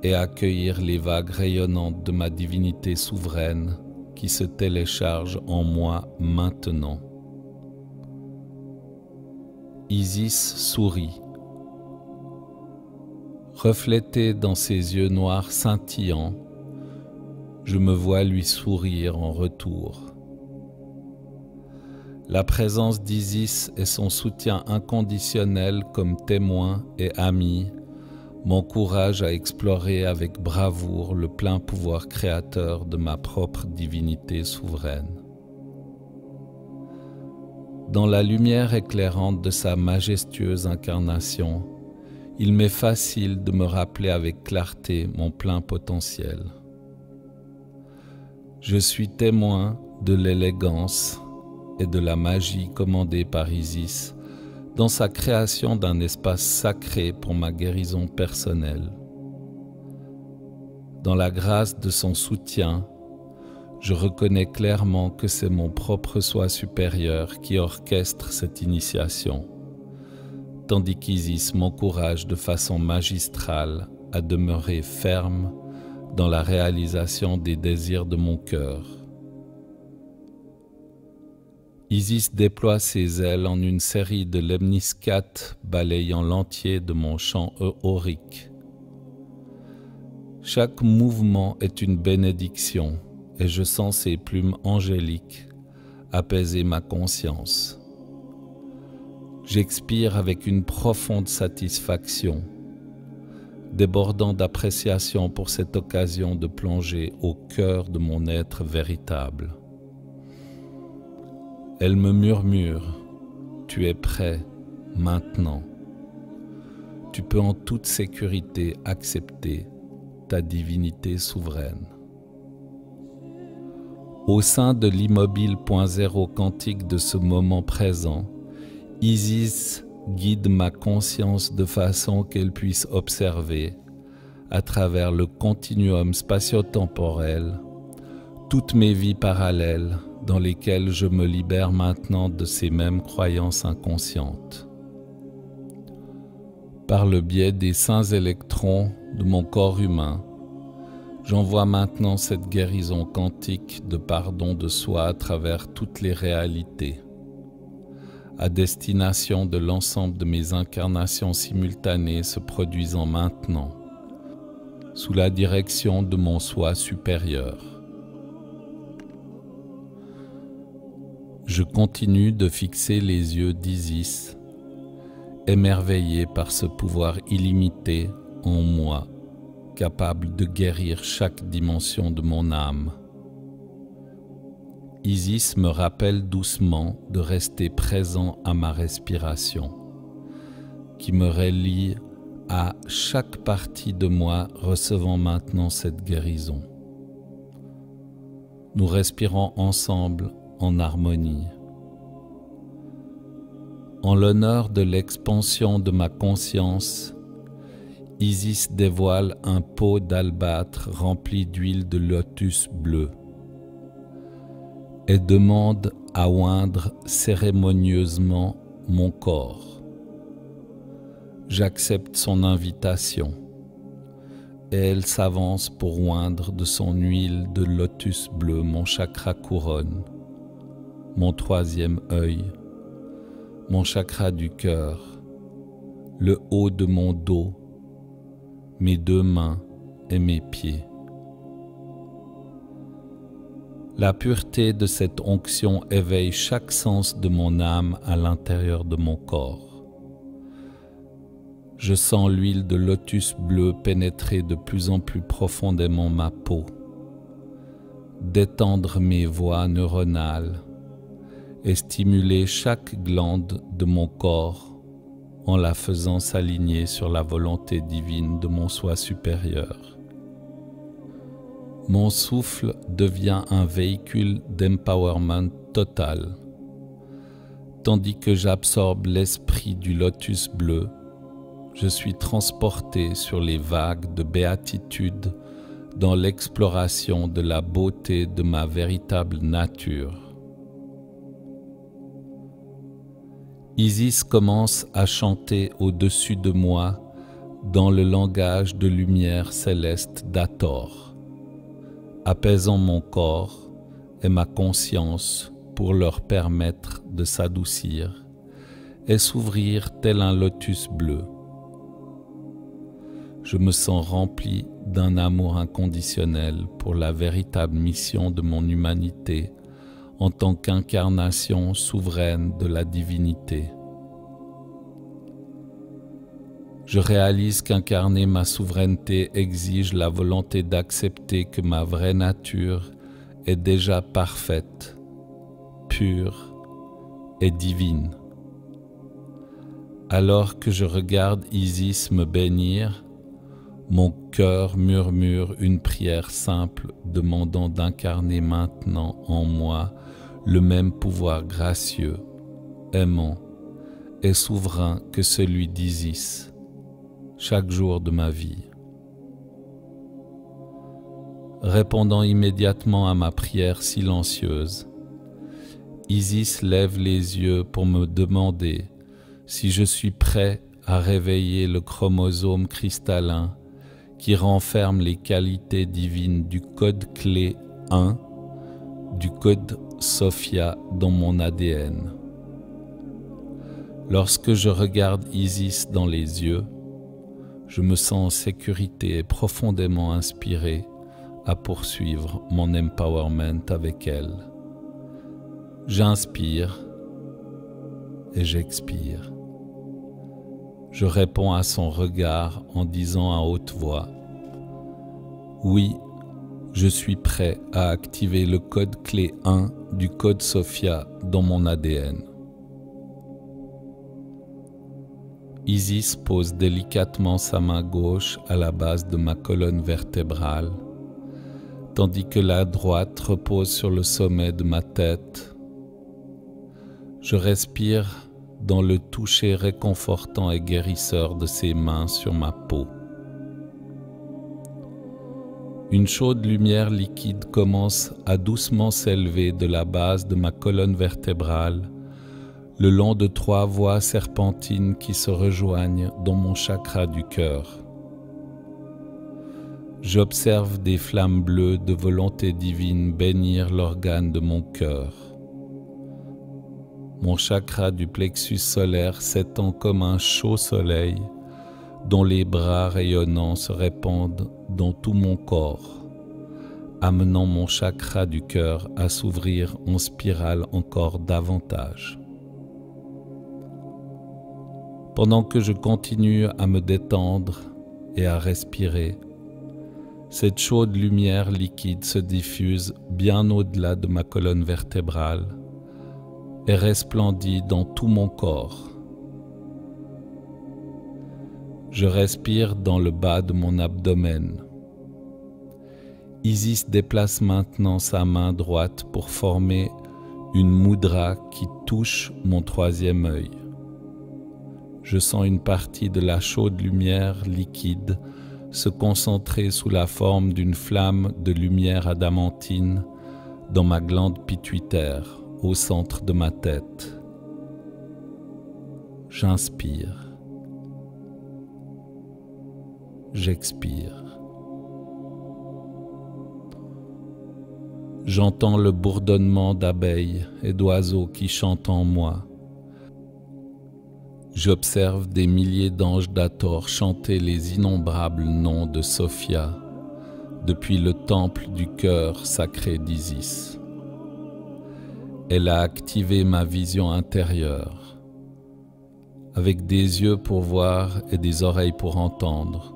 et accueillir les vagues rayonnantes de ma divinité souveraine qui se télécharge en moi maintenant. Isis sourit. Reflété dans ses yeux noirs scintillants, je me vois lui sourire en retour. La présence d'Isis et son soutien inconditionnel comme témoin et ami m'encouragent à explorer avec bravoure le plein pouvoir créateur de ma propre divinité souveraine. Dans la lumière éclairante de sa majestueuse incarnation, il m'est facile de me rappeler avec clarté mon plein potentiel. Je suis témoin de l'élégance et de la magie commandée par Isis dans sa création d'un espace sacré pour ma guérison personnelle. Dans la grâce de son soutien, je reconnais clairement que c'est mon propre soi supérieur qui orchestre cette initiation, tandis qu'Isis m'encourage de façon magistrale à demeurer ferme dans la réalisation des désirs de mon cœur. Isis déploie ses ailes en une série de lemniscates balayant l'entier de mon champ aurique. Chaque mouvement est une bénédiction et je sens ses plumes angéliques apaiser ma conscience. J'expire avec une profonde satisfaction, débordant d'appréciation pour cette occasion de plonger au cœur de mon être véritable. Elle me murmure, « Tu es prêt, maintenant. Tu peux en toute sécurité accepter ta divinité souveraine. » Au sein de l'immobile.0 quantique de ce moment présent, Isis guide ma conscience de façon qu'elle puisse observer, à travers le continuum spatio-temporel, toutes mes vies parallèles dans lesquelles je me libère maintenant de ces mêmes croyances inconscientes. Par le biais des saints électrons de mon corps humain, j'envoie maintenant cette guérison quantique de pardon de soi à travers toutes les réalités, à destination de l'ensemble de mes incarnations simultanées se produisant maintenant, sous la direction de mon soi supérieur. Je continue de fixer les yeux d'Isis, émerveillé par ce pouvoir illimité en moi, capable de guérir chaque dimension de mon âme. Isis me rappelle doucement de rester présent à ma respiration, qui me relie à chaque partie de moi recevant maintenant cette guérison. Nous respirons ensemble en harmonie. En l'honneur de l'expansion de ma conscience, Isis dévoile un pot d'albâtre rempli d'huile de lotus bleu et demande à oindre cérémonieusement mon corps. J'accepte son invitation et elle s'avance pour oindre de son huile de lotus bleu mon chakra couronne, mon troisième œil, mon chakra du cœur, le haut de mon dos, mes deux mains et mes pieds. La pureté de cette onction éveille chaque sens de mon âme à l'intérieur de mon corps. Je sens l'huile de lotus bleu pénétrer de plus en plus profondément ma peau, détendre mes voies neuronales et stimuler chaque glande de mon corps en la faisant s'aligner sur la volonté divine de mon soi supérieur. Mon souffle devient un véhicule d'empowerment total, tandis que j'absorbe l'esprit du lotus bleu. je suis transporté sur les vagues de béatitude dans l'exploration de la beauté de ma véritable nature. Isis commence à chanter au-dessus de moi dans le langage de lumière céleste d'Hathor, apaisant mon corps et ma conscience pour leur permettre de s'adoucir et s'ouvrir tel un lotus bleu. Je me sens rempli d'un amour inconditionnel pour la véritable mission de mon humanité en tant qu'incarnation souveraine de la divinité. Je réalise qu'incarner ma souveraineté exige la volonté d'accepter que ma vraie nature est déjà parfaite, pure et divine. Alors que je regarde Isis me bénir, mon cœur murmure une prière simple demandant d'incarner maintenant en moi le même pouvoir gracieux, aimant et souverain que celui d'Isis, chaque jour de ma vie. Répondant immédiatement à ma prière silencieuse, Isis lève les yeux pour me demander si je suis prêt à réveiller le chromosome cristallin qui renferme les qualités divines du code clé 1 du code Sophia dans mon ADN. Lorsque je regarde Isis dans les yeux, je me sens en sécurité et profondément inspiré à poursuivre mon empowerment avec elle. J'inspire et j'expire. Je réponds à son regard en disant à haute voix « Oui, je suis prêt à activer le code clé 1 du code Sophia dans mon ADN. » Isis pose délicatement sa main gauche à la base de ma colonne vertébrale, tandis que la droite repose sur le sommet de ma tête. Je respire dans le toucher réconfortant et guérisseur de ses mains sur ma peau. Une chaude lumière liquide commence à doucement s'élever de la base de ma colonne vertébrale, le long de 3 voies serpentines qui se rejoignent dans mon chakra du cœur. J'observe des flammes bleues de volonté divine bénir l'organe de mon cœur. Mon chakra du plexus solaire s'étend comme un chaud soleil dont les bras rayonnants se répandent dans tout mon corps, amenant mon chakra du cœur à s'ouvrir en spirale encore davantage. Pendant que je continue à me détendre et à respirer, cette chaude lumière liquide se diffuse bien au-delà de ma colonne vertébrale et resplendit dans tout mon corps. Je respire dans le bas de mon abdomen. Isis déplace maintenant sa main droite pour former une mudra qui touche mon 3e œil. Je sens une partie de la chaude lumière liquide se concentrer sous la forme d'une flamme de lumière adamantine dans ma glande pituitaire, au centre de ma tête. J'inspire. J'expire. J'entends le bourdonnement d'abeilles et d'oiseaux qui chantent en moi. J'observe des milliers d'anges d'Hathor chanter les innombrables noms de Sophia depuis le temple du cœur sacré d'Isis. Elle a activé ma vision intérieure. Avec des yeux pour voir et des oreilles pour entendre,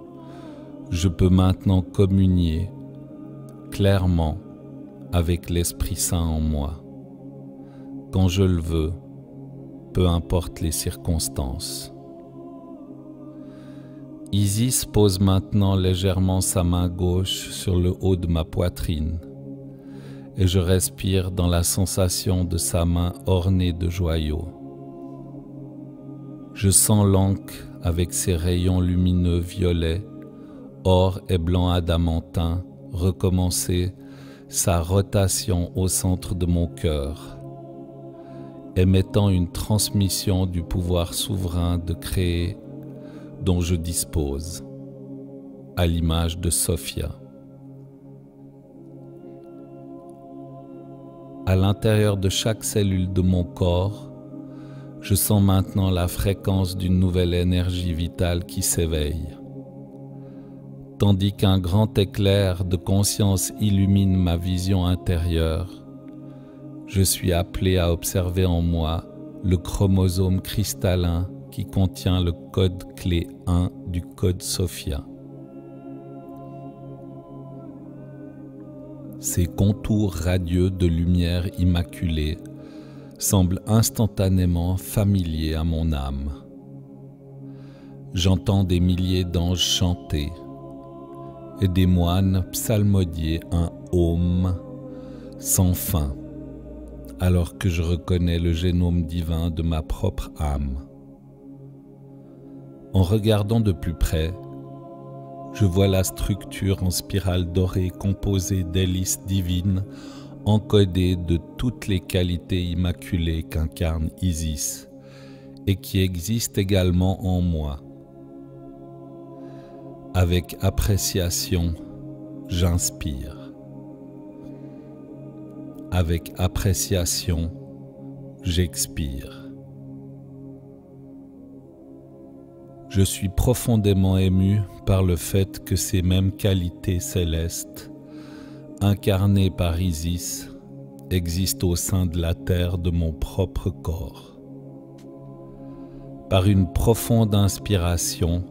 je peux maintenant communier clairement avec l'Esprit Saint en moi, quand je le veux, peu importe les circonstances. Isis pose maintenant légèrement sa main gauche sur le haut de ma poitrine et je respire dans la sensation de sa main ornée de joyaux. Je sens l'encre avec ses rayons lumineux violets, or et blanc adamantin, recommencer sa rotation au centre de mon cœur, émettant une transmission du pouvoir souverain de créer dont je dispose, à l'image de Sophia. À l'intérieur de chaque cellule de mon corps, je sens maintenant la fréquence d'une nouvelle énergie vitale qui s'éveille. Tandis qu'un grand éclair de conscience illumine ma vision intérieure, je suis appelé à observer en moi le chromosome cristallin qui contient le code clé 1 du code Sophia. Ces contours radieux de lumière immaculée semblent instantanément familiers à mon âme. J'entends des milliers d'anges chanter et des moines psalmodier un Om sans fin, alors que je reconnais le génome divin de ma propre âme. En regardant de plus près, je vois la structure en spirale dorée composée d'hélices divines encodées de toutes les qualités immaculées qu'incarne Isis et qui existent également en moi. Avec appréciation, j'inspire. Avec appréciation, j'expire. Je suis profondément ému par le fait que ces mêmes qualités célestes, incarnées par Isis, existent au sein de la terre de mon propre corps. Par une profonde inspiration,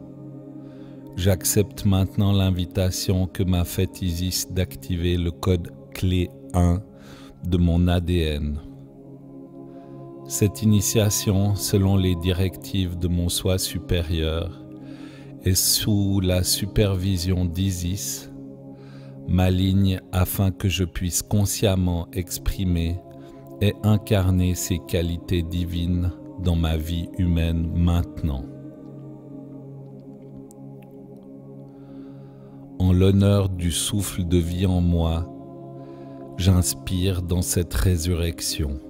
j'accepte maintenant l'invitation que m'a faite Isis d'activer le code clé 1 de mon ADN. Cette initiation, selon les directives de mon soi supérieur et sous la supervision d'Isis, m'aligne afin que je puisse consciemment exprimer et incarner ces qualités divines dans ma vie humaine maintenant. En l'honneur du souffle de vie en moi, j'inspire dans cette résurrection.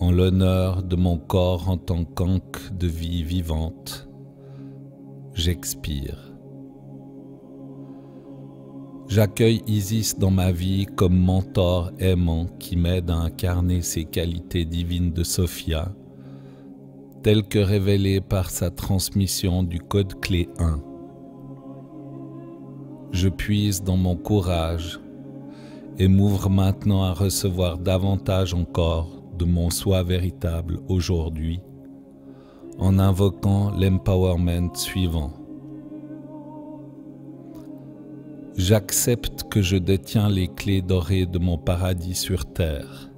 En l'honneur de mon corps en tant qu'ancre de vie vivante, j'expire. J'accueille Isis dans ma vie comme mentor aimant qui m'aide à incarner ces qualités divines de Sophia, telles que révélées par sa transmission du code clé 1. Je puise dans mon courage et m'ouvre maintenant à recevoir davantage encore de mon soi véritable aujourd'hui, en invoquant l'empowerment suivant. J'accepte que je détiens les clés dorées de mon paradis sur terre.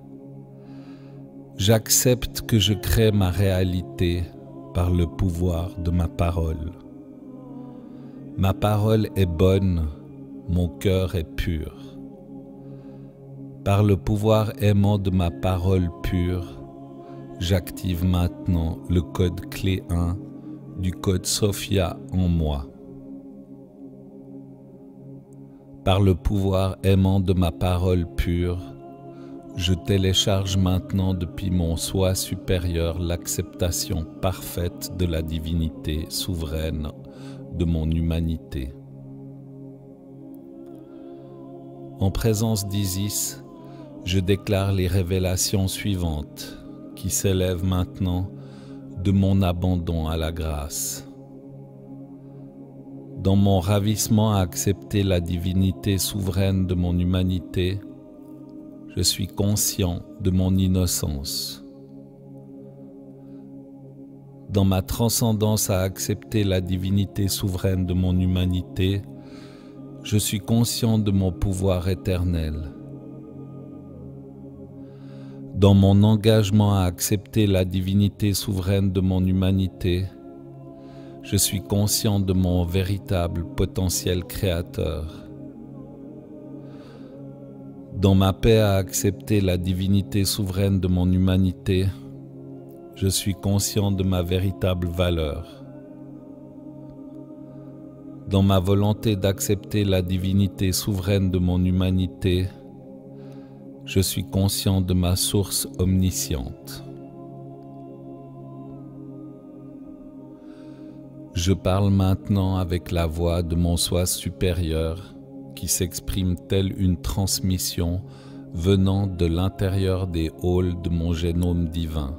J'accepte que je crée ma réalité par le pouvoir de ma parole. Ma parole est bonne, mon cœur est pur. Par le pouvoir aimant de ma parole pure, j'active maintenant le code clé 1 du code Sophia en moi. Par le pouvoir aimant de ma parole pure, je télécharge maintenant depuis mon soi supérieur l'acceptation parfaite de la divinité souveraine de mon humanité. En présence d'Isis, je déclare les révélations suivantes qui s'élèvent maintenant de mon abandon à la grâce. Dans mon ravissement à accepter la divinité souveraine de mon humanité, je suis conscient de mon innocence. Dans ma transcendance à accepter la divinité souveraine de mon humanité, je suis conscient de mon pouvoir éternel. Dans mon engagement à accepter la divinité souveraine de mon humanité, je suis conscient de mon véritable potentiel créateur. Dans ma paix à accepter la divinité souveraine de mon humanité, je suis conscient de ma véritable valeur. Dans ma volonté d'accepter la divinité souveraine de mon humanité, je suis conscient de ma source omnisciente. Je parle maintenant avec la voix de mon soi supérieur qui s'exprime telle une transmission venant de l'intérieur des halls de mon génome divin,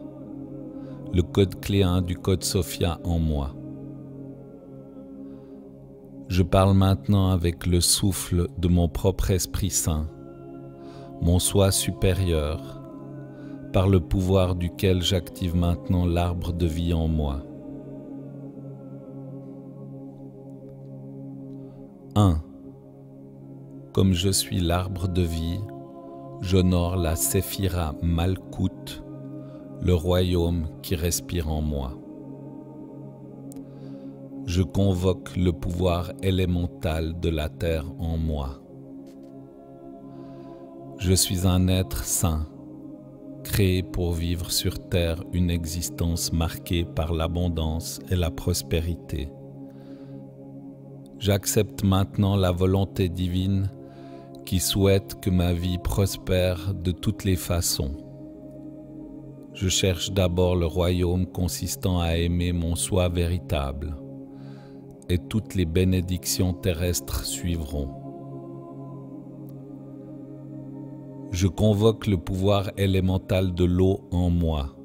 le code clé 1 du code Sophia en moi. Je parle maintenant avec le souffle de mon propre Esprit Saint, mon soi supérieur, par le pouvoir duquel j'active maintenant l'arbre de vie en moi. 1. Comme je suis l'arbre de vie, j'honore la Séphira Malkout, le royaume qui respire en moi. Je convoque le pouvoir élémental de la terre en moi. Je suis un être saint, créé pour vivre sur terre une existence marquée par l'abondance et la prospérité. J'accepte maintenant la volonté divine qui souhaite que ma vie prospère de toutes les façons. Je cherche d'abord le royaume consistant à aimer mon soi véritable, et toutes les bénédictions terrestres suivront. Je convoque le pouvoir élémental de l'eau en moi.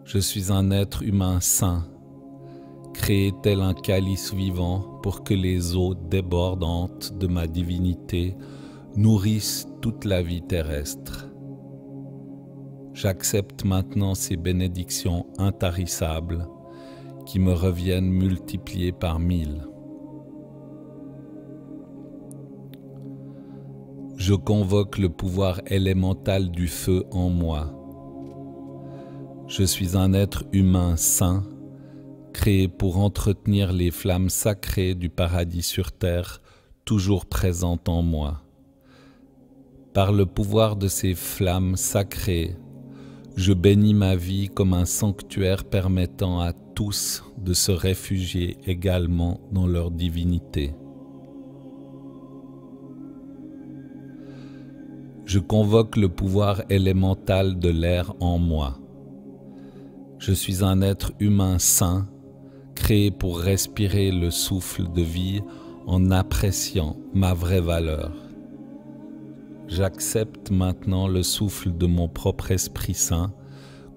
Je suis un être humain saint, créé tel un calice vivant pour que les eaux débordantes de ma divinité nourrissent toute la vie terrestre. J'accepte maintenant ces bénédictions intarissables qui me reviennent multipliées par 1000. Je convoque le pouvoir élémental du feu en moi. Je suis un être humain saint, créé pour entretenir les flammes sacrées du paradis sur terre, toujours présentes en moi. Par le pouvoir de ces flammes sacrées, je bénis ma vie comme un sanctuaire permettant à tous de se réfugier également dans leur divinité. Je convoque le pouvoir élémental de l'air en moi. Je suis un être humain saint, créé pour respirer le souffle de vie en appréciant ma vraie valeur. J'accepte maintenant le souffle de mon propre Esprit Saint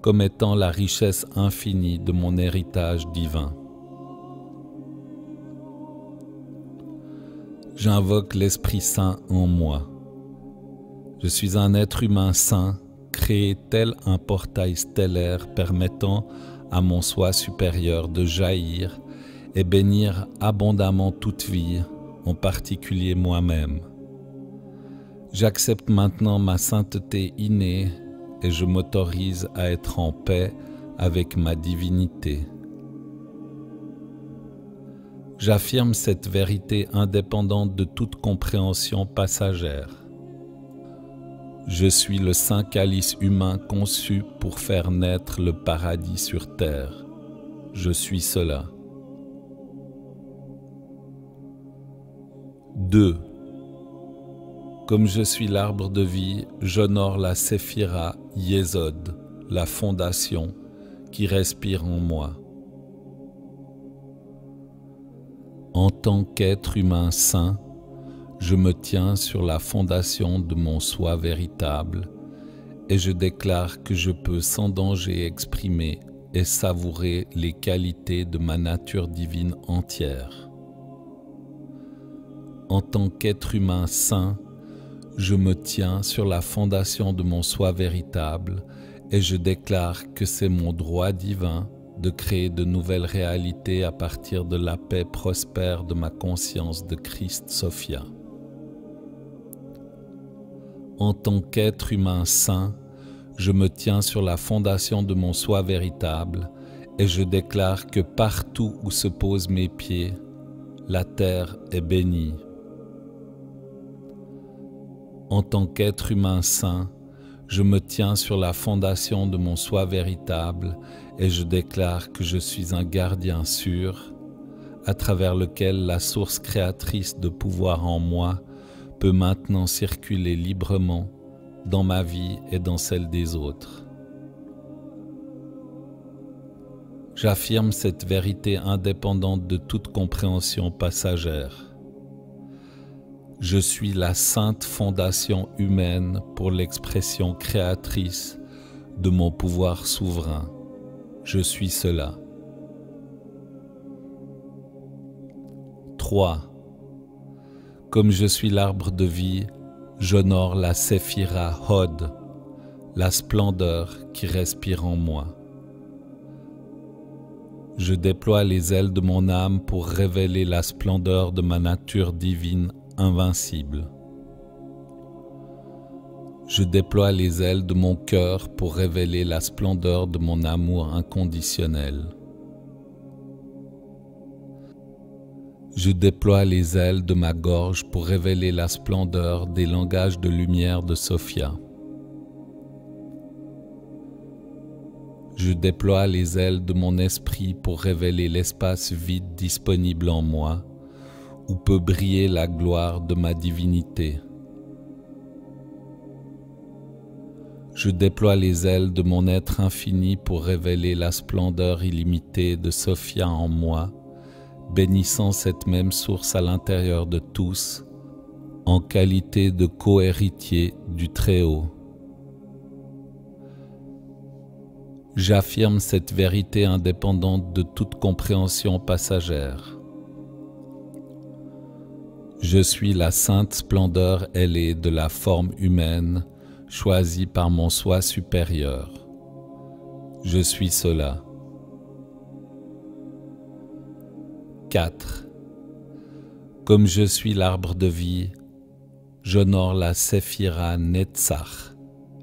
comme étant la richesse infinie de mon héritage divin. J'invoque l'Esprit Saint en moi. Je suis un être humain saint, créé tel un portail stellaire permettant à mon soi supérieur de jaillir et bénir abondamment toute vie, en particulier moi-même. J'accepte maintenant ma sainteté innée et je m'autorise à être en paix avec ma divinité. J'affirme cette vérité indépendante de toute compréhension passagère. Je suis le saint calice humain conçu pour faire naître le paradis sur terre. Je suis cela. 2. Comme je suis l'arbre de vie, j'honore la Séphira Yesod, la fondation qui respire en moi. En tant qu'être humain saint, je me tiens sur la fondation de mon soi véritable et je déclare que je peux sans danger exprimer et savourer les qualités de ma nature divine entière. En tant qu'être humain saint, je me tiens sur la fondation de mon soi véritable et je déclare que c'est mon droit divin de créer de nouvelles réalités à partir de la paix prospère de ma conscience de Christ Sophia. En tant qu'être humain saint, je me tiens sur la fondation de mon soi véritable et je déclare que partout où se posent mes pieds, la terre est bénie. En tant qu'être humain saint, Je me tiens sur la fondation de mon soi véritable et je déclare que je suis un gardien sûr à travers lequel la source créatrice de pouvoir en moi peut maintenant circuler librement dans ma vie et dans celle des autres. J'affirme cette vérité indépendante de toute compréhension passagère. Je suis la sainte fondation humaine pour l'expression créatrice de mon pouvoir souverain. Je suis cela. 3. Comme je suis l'arbre de vie, j'honore la Séphira Hod, la splendeur qui respire en moi. Je déploie les ailes de mon âme pour révéler la splendeur de ma nature divine invincible. Je déploie les ailes de mon cœur pour révéler la splendeur de mon amour inconditionnel. Je déploie les ailes de ma gorge pour révéler la splendeur des langages de lumière de Sophia. Je déploie les ailes de mon esprit pour révéler l'espace vide disponible en moi, où peut briller la gloire de ma divinité. Je déploie les ailes de mon être infini pour révéler la splendeur illimitée de Sophia en moi, bénissant cette même source à l'intérieur de tous, en qualité de co-héritier du Très-Haut. J'affirme cette vérité indépendante de toute compréhension passagère. Je suis la sainte splendeur ailée de la forme humaine, choisie par mon soi supérieur. Je suis cela. 4. Comme je suis l'arbre de vie, j'honore la Séphira Netzach,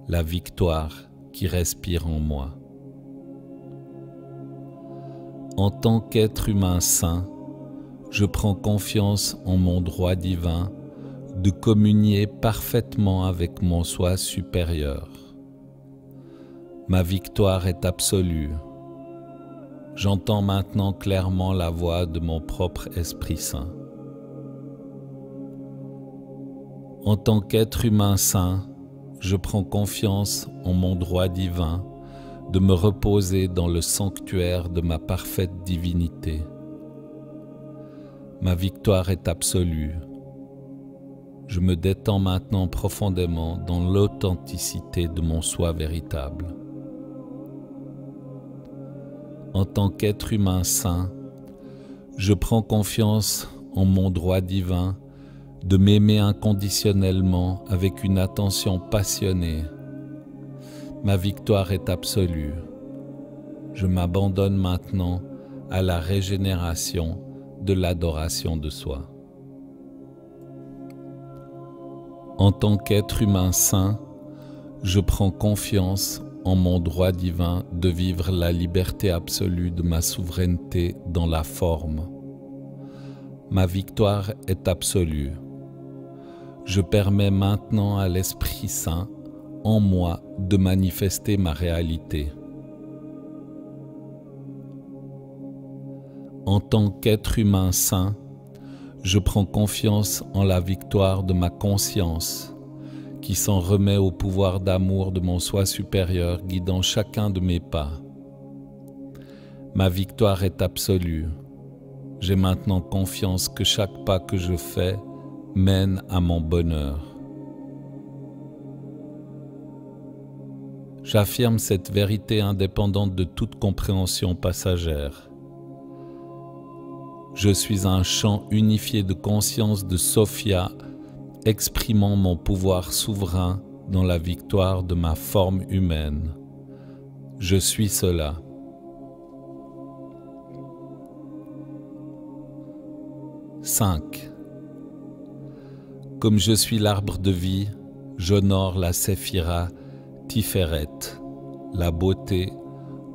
la victoire qui respire en moi. En tant qu'être humain saint, je prends confiance en mon droit divin de communier parfaitement avec mon soi supérieur. Ma victoire est absolue. J'entends maintenant clairement la voix de mon propre Esprit Saint. En tant qu'être humain saint, je prends confiance en mon droit divin de me reposer dans le sanctuaire de ma parfaite divinité. Ma victoire est absolue. Je me détends maintenant profondément dans l'authenticité de mon soi véritable. En tant qu'être humain saint, je prends confiance en mon droit divin de m'aimer inconditionnellement avec une attention passionnée. Ma victoire est absolue. Je m'abandonne maintenant à la régénération de l'adoration de soi. En tant qu'être humain saint, je prends confiance en mon droit divin de vivre la liberté absolue de ma souveraineté dans la forme. Ma victoire est absolue. Je permets maintenant à l'Esprit Saint en moi de manifester ma réalité. En tant qu'être humain saint, je prends confiance en la victoire de ma conscience, qui s'en remet au pouvoir d'amour de mon soi supérieur guidant chacun de mes pas. Ma victoire est absolue. J'ai maintenant confiance que chaque pas que je fais mène à mon bonheur. J'affirme cette vérité indépendante de toute compréhension passagère. Je suis un champ unifié de conscience de Sophia, exprimant mon pouvoir souverain dans la victoire de ma forme humaine. Je suis cela. « 5. Comme je suis l'arbre de vie, j'honore la Séphira Tiferet, la beauté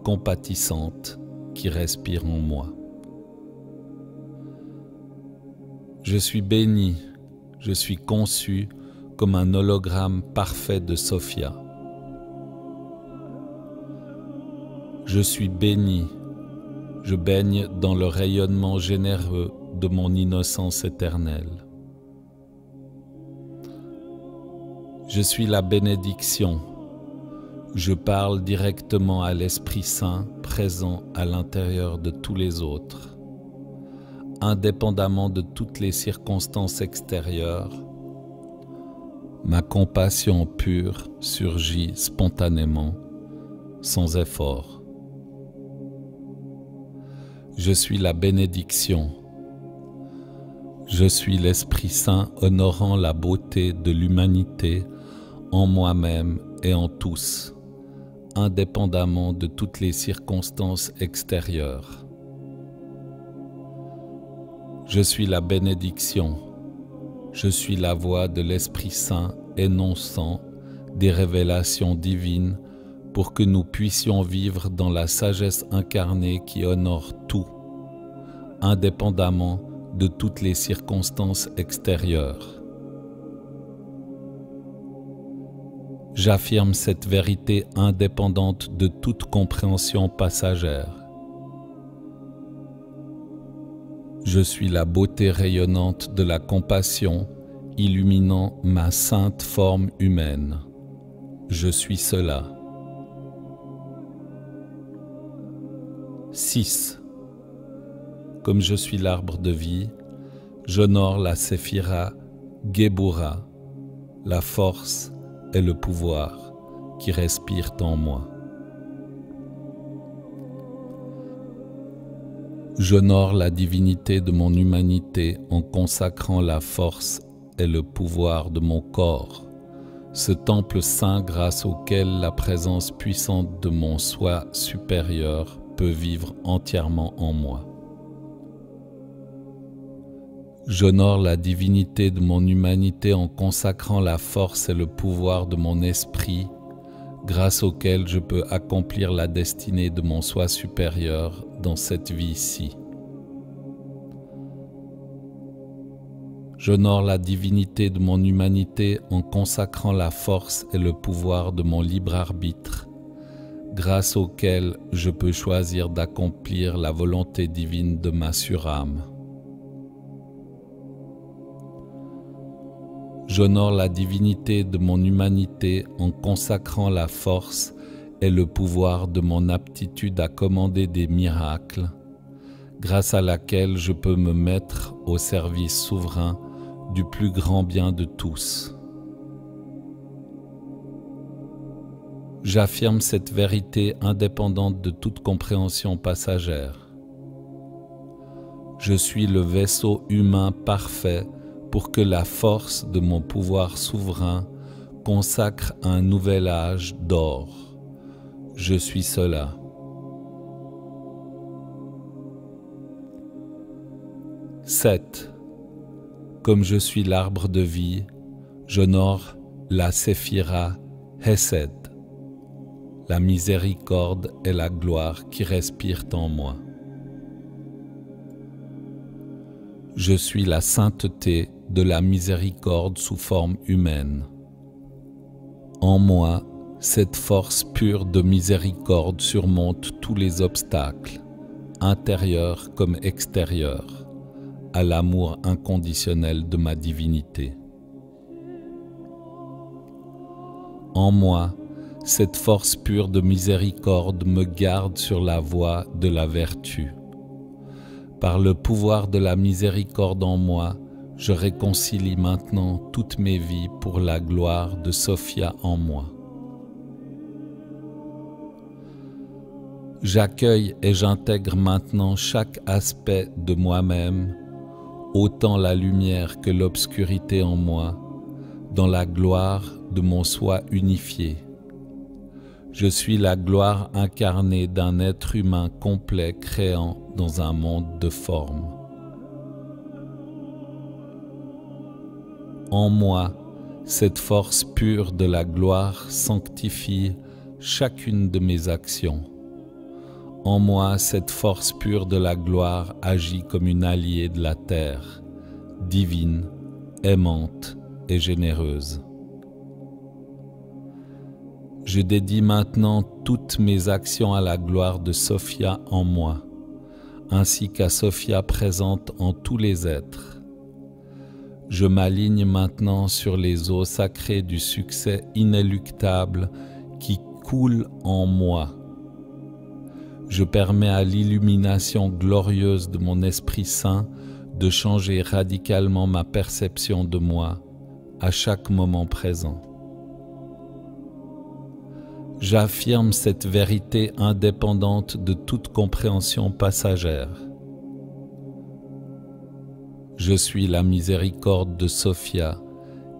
compatissante qui respire en moi. Je suis béni, je suis conçu comme un hologramme parfait de Sophia. Je suis béni. Je baigne dans le rayonnement généreux de mon innocence éternelle. Je suis la bénédiction. Je parle directement à l'Esprit Saint présent à l'intérieur de tous les autres. Indépendamment de toutes les circonstances extérieures, ma compassion pure surgit spontanément, sans effort. Je suis la bénédiction. Je suis l'Esprit Saint honorant la beauté de l'humanité en moi-même et en tous, indépendamment de toutes les circonstances extérieures. Je suis la bénédiction. Je suis la voix de l'Esprit Saint énonçant des révélations divines pour que nous puissions vivre dans la sagesse incarnée qui honore tout, indépendamment de toutes les circonstances extérieures. J'affirme cette vérité indépendante de toute compréhension passagère. Je suis la beauté rayonnante de la compassion, illuminant ma sainte forme humaine. Je suis cela. 6. Comme je suis l'arbre de vie, j'honore la Séphira Géboura, la force et le pouvoir qui respirent en moi. J'honore la divinité de mon humanité en consacrant la force et le pouvoir de mon corps, ce temple saint grâce auquel la présence puissante de mon soi supérieur peut vivre entièrement en moi. J'honore la divinité de mon humanité en consacrant la force et le pouvoir de mon esprit, grâce auquel je peux accomplir la destinée de mon soi supérieur dans cette vie-ci. J'honore la divinité de mon humanité en consacrant la force et le pouvoir de mon libre arbitre, grâce auquel je peux choisir d'accomplir la volonté divine de ma surâme. J'honore la divinité de mon humanité en consacrant la force et le pouvoir de mon aptitude à commander des miracles, grâce à laquelle je peux me mettre au service souverain du plus grand bien de tous. J'affirme cette vérité indépendante de toute compréhension passagère. Je suis le vaisseau humain parfait pour que la force de mon pouvoir souverain consacre un nouvel âge d'or. Je suis cela. « 7. Comme je suis l'arbre de vie, j'honore la Séphira Hesed, la miséricorde et la gloire qui respirent en moi. Je suis la sainteté de la miséricorde sous forme humaine. En moi, cette force pure de miséricorde surmonte tous les obstacles, intérieurs comme extérieurs, à l'amour inconditionnel de ma divinité. En moi, cette force pure de miséricorde me garde sur la voie de la vertu. Par le pouvoir de la miséricorde en moi, je réconcilie maintenant toutes mes vies pour la gloire de Sophia en moi. J'accueille et j'intègre maintenant chaque aspect de moi-même, autant la lumière que l'obscurité en moi, dans la gloire de mon soi unifié. Je suis la gloire incarnée d'un être humain complet créant dans un monde de formes. En moi, cette force pure de la gloire sanctifie chacune de mes actions. En moi, cette force pure de la gloire agit comme une alliée de la terre, divine, aimante et généreuse. Je dédie maintenant toutes mes actions à la gloire de Sophia en moi, ainsi qu'à Sophia présente en tous les êtres. Je m'aligne maintenant sur les eaux sacrées du succès inéluctable qui coule en moi. Je permets à l'illumination glorieuse de mon Esprit Saint de changer radicalement ma perception de moi à chaque moment présent. J'affirme cette vérité indépendante de toute compréhension passagère. Je suis la miséricorde de Sophia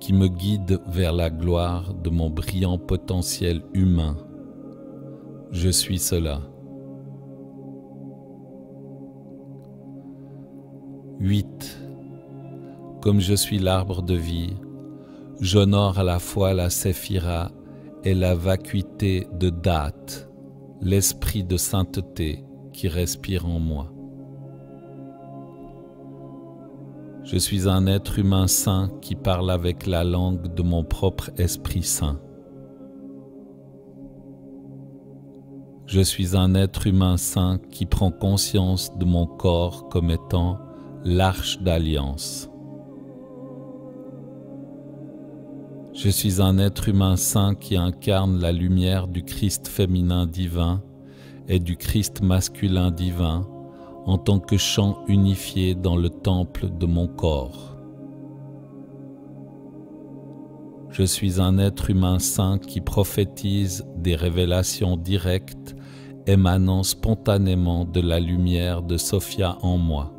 qui me guide vers la gloire de mon brillant potentiel humain. Je suis cela. 8. Comme je suis l'arbre de vie, j'honore à la fois la séphira et la vacuité de Dhat, l'esprit de sainteté qui respire en moi. Je suis un être humain saint qui parle avec la langue de mon propre Esprit Saint. Je suis un être humain saint qui prend conscience de mon corps comme étant l'arche d'alliance. Je suis un être humain saint qui incarne la lumière du Christ féminin divin et du Christ masculin divin en tant que chant unifié dans le temple de mon corps. Je suis un être humain saint qui prophétise des révélations directes émanant spontanément de la lumière de Sophia en moi.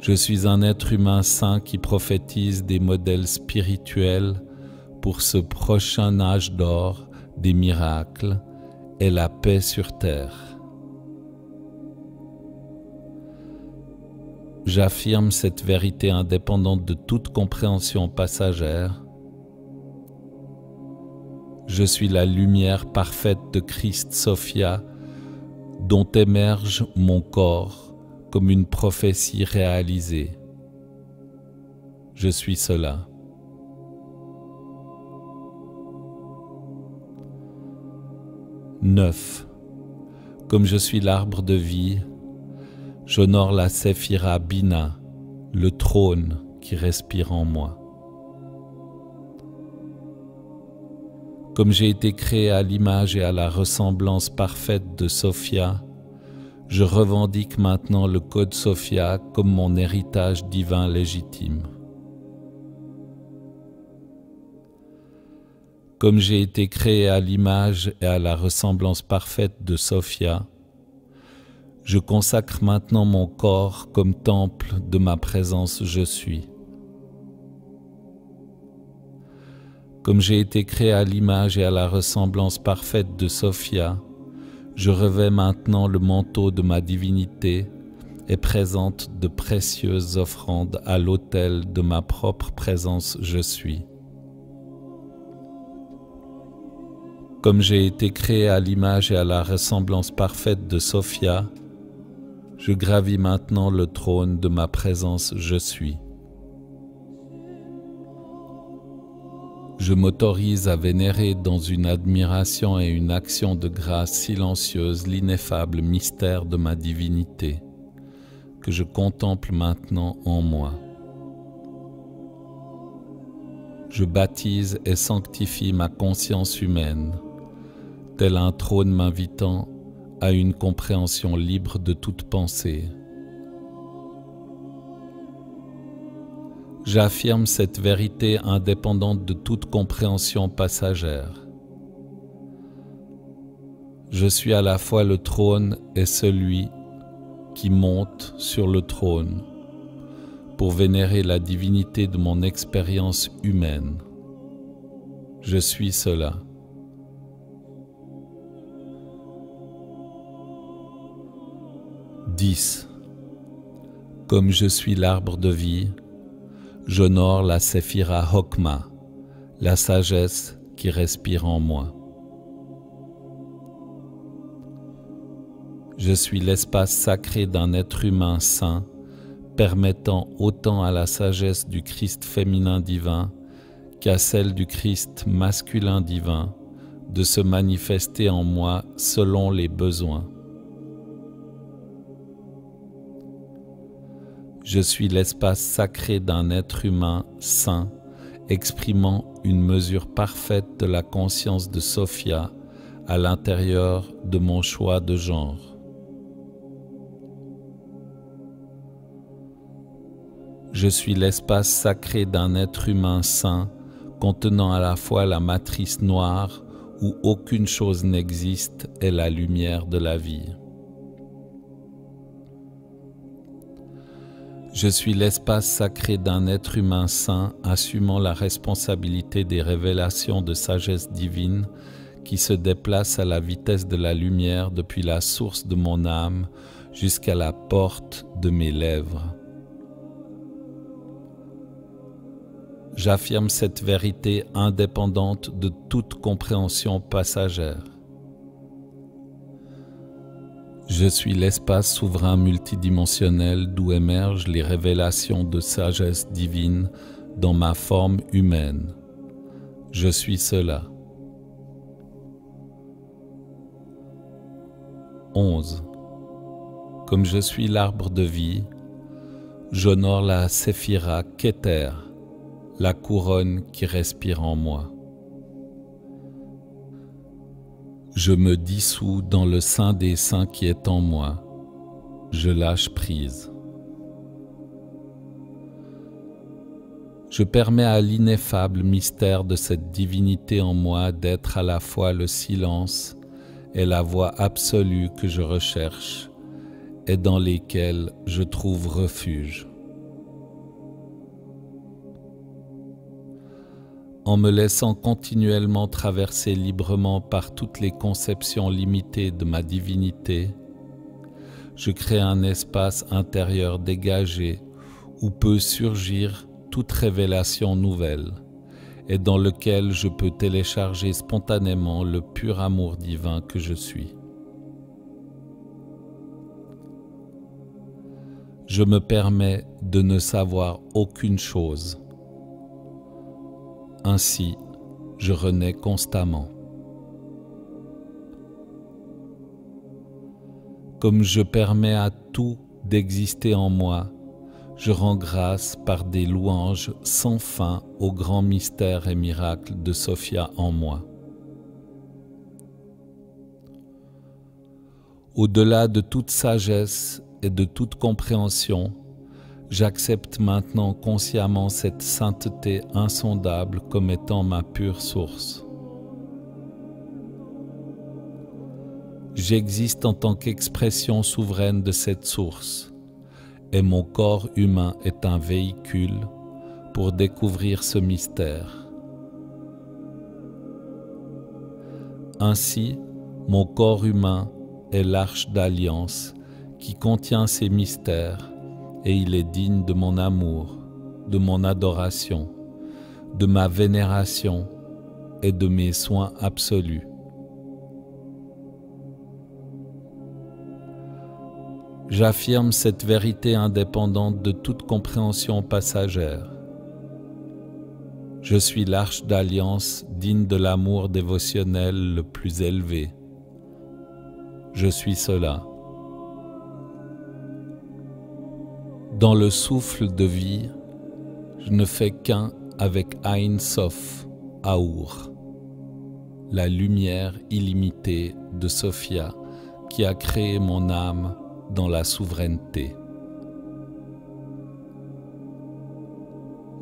Je suis un être humain saint qui prophétise des modèles spirituels pour ce prochain âge d'or des miracles et la paix sur terre. J'affirme cette vérité indépendante de toute compréhension passagère. Je suis la lumière parfaite de Christ Sophia dont émerge mon corps comme une prophétie réalisée. Je suis cela. 9. Comme je suis l'arbre de vie, j'honore la séphira Bina, le trône qui respire en moi. Comme j'ai été créé à l'image et à la ressemblance parfaite de Sophia, je revendique maintenant le code Sophia comme mon héritage divin légitime. Comme j'ai été créé à l'image et à la ressemblance parfaite de Sophia, je consacre maintenant mon corps comme temple de ma présence je suis. Comme j'ai été créé à l'image et à la ressemblance parfaite de Sophia, je revêts maintenant le manteau de ma divinité et présente de précieuses offrandes à l'autel de ma propre présence je suis. Comme j'ai été créé à l'image et à la ressemblance parfaite de Sophia, je gravis maintenant le trône de ma présence je suis. Je m'autorise à vénérer dans une admiration et une action de grâce silencieuse l'ineffable mystère de ma divinité, que je contemple maintenant en moi. Je baptise et sanctifie ma conscience humaine, tel un trône m'invitant à une compréhension libre de toute pensée. J'affirme cette vérité indépendante de toute compréhension passagère. Je suis à la fois le trône et celui qui monte sur le trône pour vénérer la divinité de mon expérience humaine. Je suis cela. « 10. Comme je suis l'arbre de vie, j'honore la séphira Hokma, la sagesse qui respire en moi. Je suis l'espace sacré d'un être humain saint, permettant autant à la sagesse du Christ féminin divin jusqu'à celle du Christ masculin divin, de se manifester en moi selon les besoins. Je suis l'espace sacré d'un être humain saint, exprimant une mesure parfaite de la conscience de Sophia à l'intérieur de mon choix de genre. Je suis l'espace sacré d'un être humain saint, contenant à la fois la matrice noire où aucune chose n'existe et la lumière de la vie. Je suis l'espace sacré d'un être humain saint assumant la responsabilité des révélations de sagesse divine qui se déplacent à la vitesse de la lumière depuis la source de mon âme jusqu'à la porte de mes lèvres. J'affirme cette vérité indépendante de toute compréhension passagère. Je suis l'espace souverain multidimensionnel d'où émergent les révélations de sagesse divine dans ma forme humaine. Je suis cela. 11. Comme je suis l'arbre de vie, j'honore la séphira Keter, la couronne qui respire en moi. Je me dissous dans le sein des saints qui est en moi. Je lâche prise. Je permets à l'ineffable mystère de cette divinité en moi d'être à la fois le silence et la voie absolue que je recherche et dans lesquelles je trouve refuge. En me laissant continuellement traverser librement par toutes les conceptions limitées de ma divinité, je crée un espace intérieur dégagé où peut surgir toute révélation nouvelle et dans lequel je peux télécharger spontanément le pur amour divin que je suis. Je me permets de ne savoir aucune chose. Ainsi, je renais constamment. Comme je permets à tout d'exister en moi, je rends grâce par des louanges sans fin aux grands mystères et miracles de Sophia en moi. Au-delà de toute sagesse et de toute compréhension, j'accepte maintenant consciemment cette sainteté insondable comme étant ma pure source. J'existe en tant qu'expression souveraine de cette source, et mon corps humain est un véhicule pour découvrir ce mystère. Ainsi, mon corps humain est l'arche d'alliance qui contient ces mystères, et il est digne de mon amour, de mon adoration, de ma vénération et de mes soins absolus. J'affirme cette vérité indépendante de toute compréhension passagère. Je suis l'arche d'alliance digne de l'amour dévotionnel le plus élevé. Je suis cela. Dans le souffle de vie, je ne fais qu'un avec Ein Sof, Aour, la lumière illimitée de Sophia qui a créé mon âme dans la souveraineté.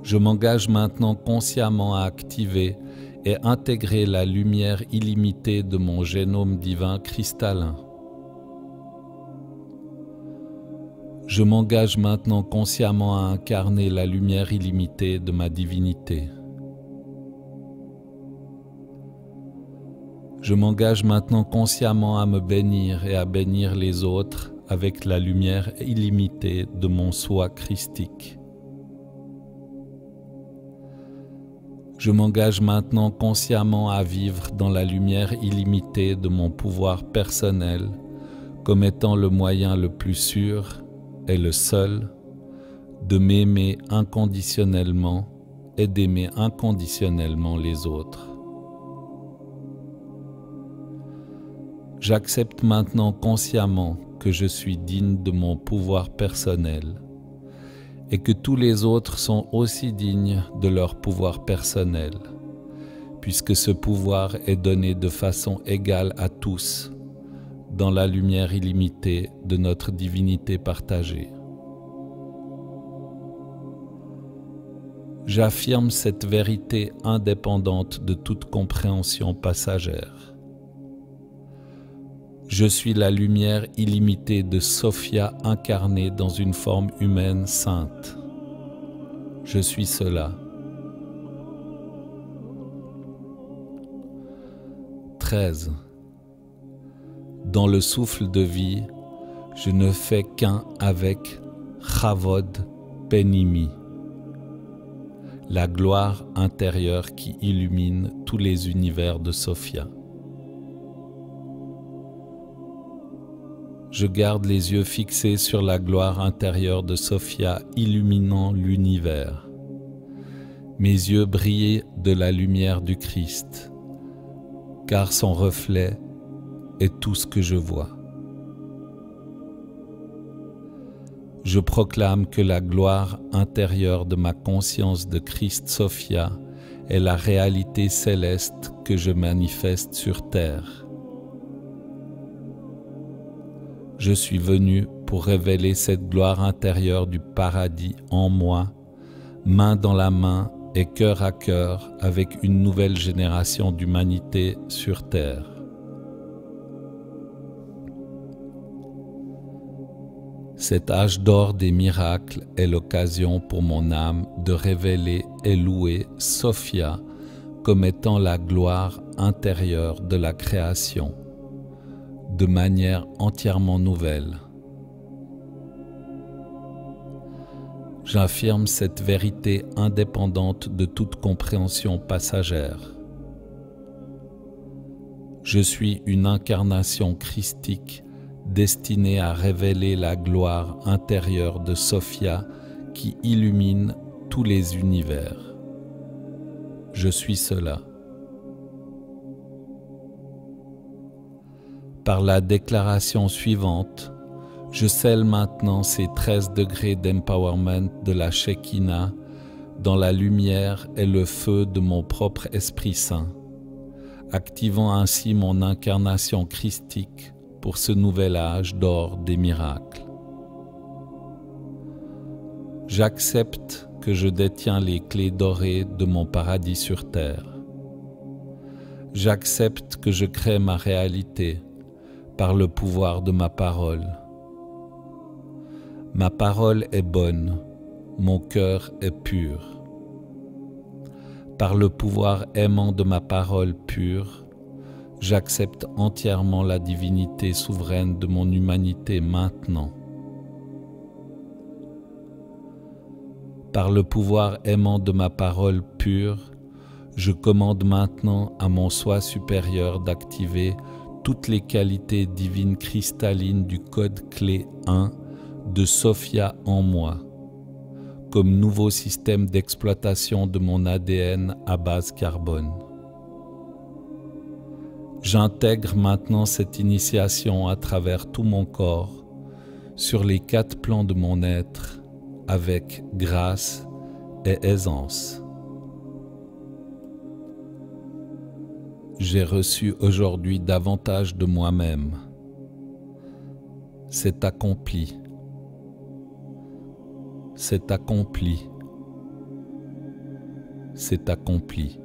Je m'engage maintenant consciemment à activer et intégrer la lumière illimitée de mon génome divin cristallin. Je m'engage maintenant consciemment à incarner la lumière illimitée de ma divinité. Je m'engage maintenant consciemment à me bénir et à bénir les autres avec la lumière illimitée de mon soi christique. Je m'engage maintenant consciemment à vivre dans la lumière illimitée de mon pouvoir personnel comme étant le moyen le plus sûr et le seul de m'aimer inconditionnellement est d'aimer inconditionnellement les autres. J'accepte maintenant consciemment que je suis digne de mon pouvoir personnel et que tous les autres sont aussi dignes de leur pouvoir personnel, puisque ce pouvoir est donné de façon égale à tous, dans la lumière illimitée de notre divinité partagée. J'affirme cette vérité indépendante de toute compréhension passagère. Je suis la lumière illimitée de Sophia incarnée dans une forme humaine sainte. Je suis cela. 13. Dans le souffle de vie, je ne fais qu'un avec Chavod Penimi, la gloire intérieure qui illumine tous les univers de Sophia. Je garde les yeux fixés sur la gloire intérieure de Sophia illuminant l'univers. Mes yeux brillent de la lumière du Christ, car son reflet est tout ce que je vois. Je proclame que la gloire intérieure de ma conscience de Christ Sophia est la réalité céleste que je manifeste sur terre. Je suis venu pour révéler cette gloire intérieure du paradis en moi, main dans la main et cœur à cœur avec une nouvelle génération d'humanité sur terre. Cet âge d'or des miracles est l'occasion pour mon âme de révéler et louer Sophia comme étant la gloire intérieure de la création, de manière entièrement nouvelle. J'affirme cette vérité indépendante de toute compréhension passagère. Je suis une incarnation christique destinée à révéler la gloire intérieure de Sophia qui illumine tous les univers. Je suis cela. Par la déclaration suivante, je scelle maintenant ces 13 degrés d'empowerment de la Shekinah dans la lumière et le feu de mon propre Esprit Saint, activant ainsi mon incarnation christique pour ce nouvel âge d'or des miracles. J'accepte que je détiens les clés dorées de mon paradis sur terre. J'accepte que je crée ma réalité par le pouvoir de ma parole. Ma parole est bonne, mon cœur est pur. Par le pouvoir aimant de ma parole pure, j'accepte entièrement la divinité souveraine de mon humanité maintenant. Par le pouvoir aimant de ma parole pure, je commande maintenant à mon soi supérieur d'activer toutes les qualités divines cristallines du code clé 1 de Sophia en moi, comme nouveau système d'exploitation de mon ADN à base carbone. J'intègre maintenant cette initiation à travers tout mon corps, sur les 4 plans de mon être, avec grâce et aisance. J'ai reçu aujourd'hui davantage de moi-même. C'est accompli. C'est accompli. C'est accompli.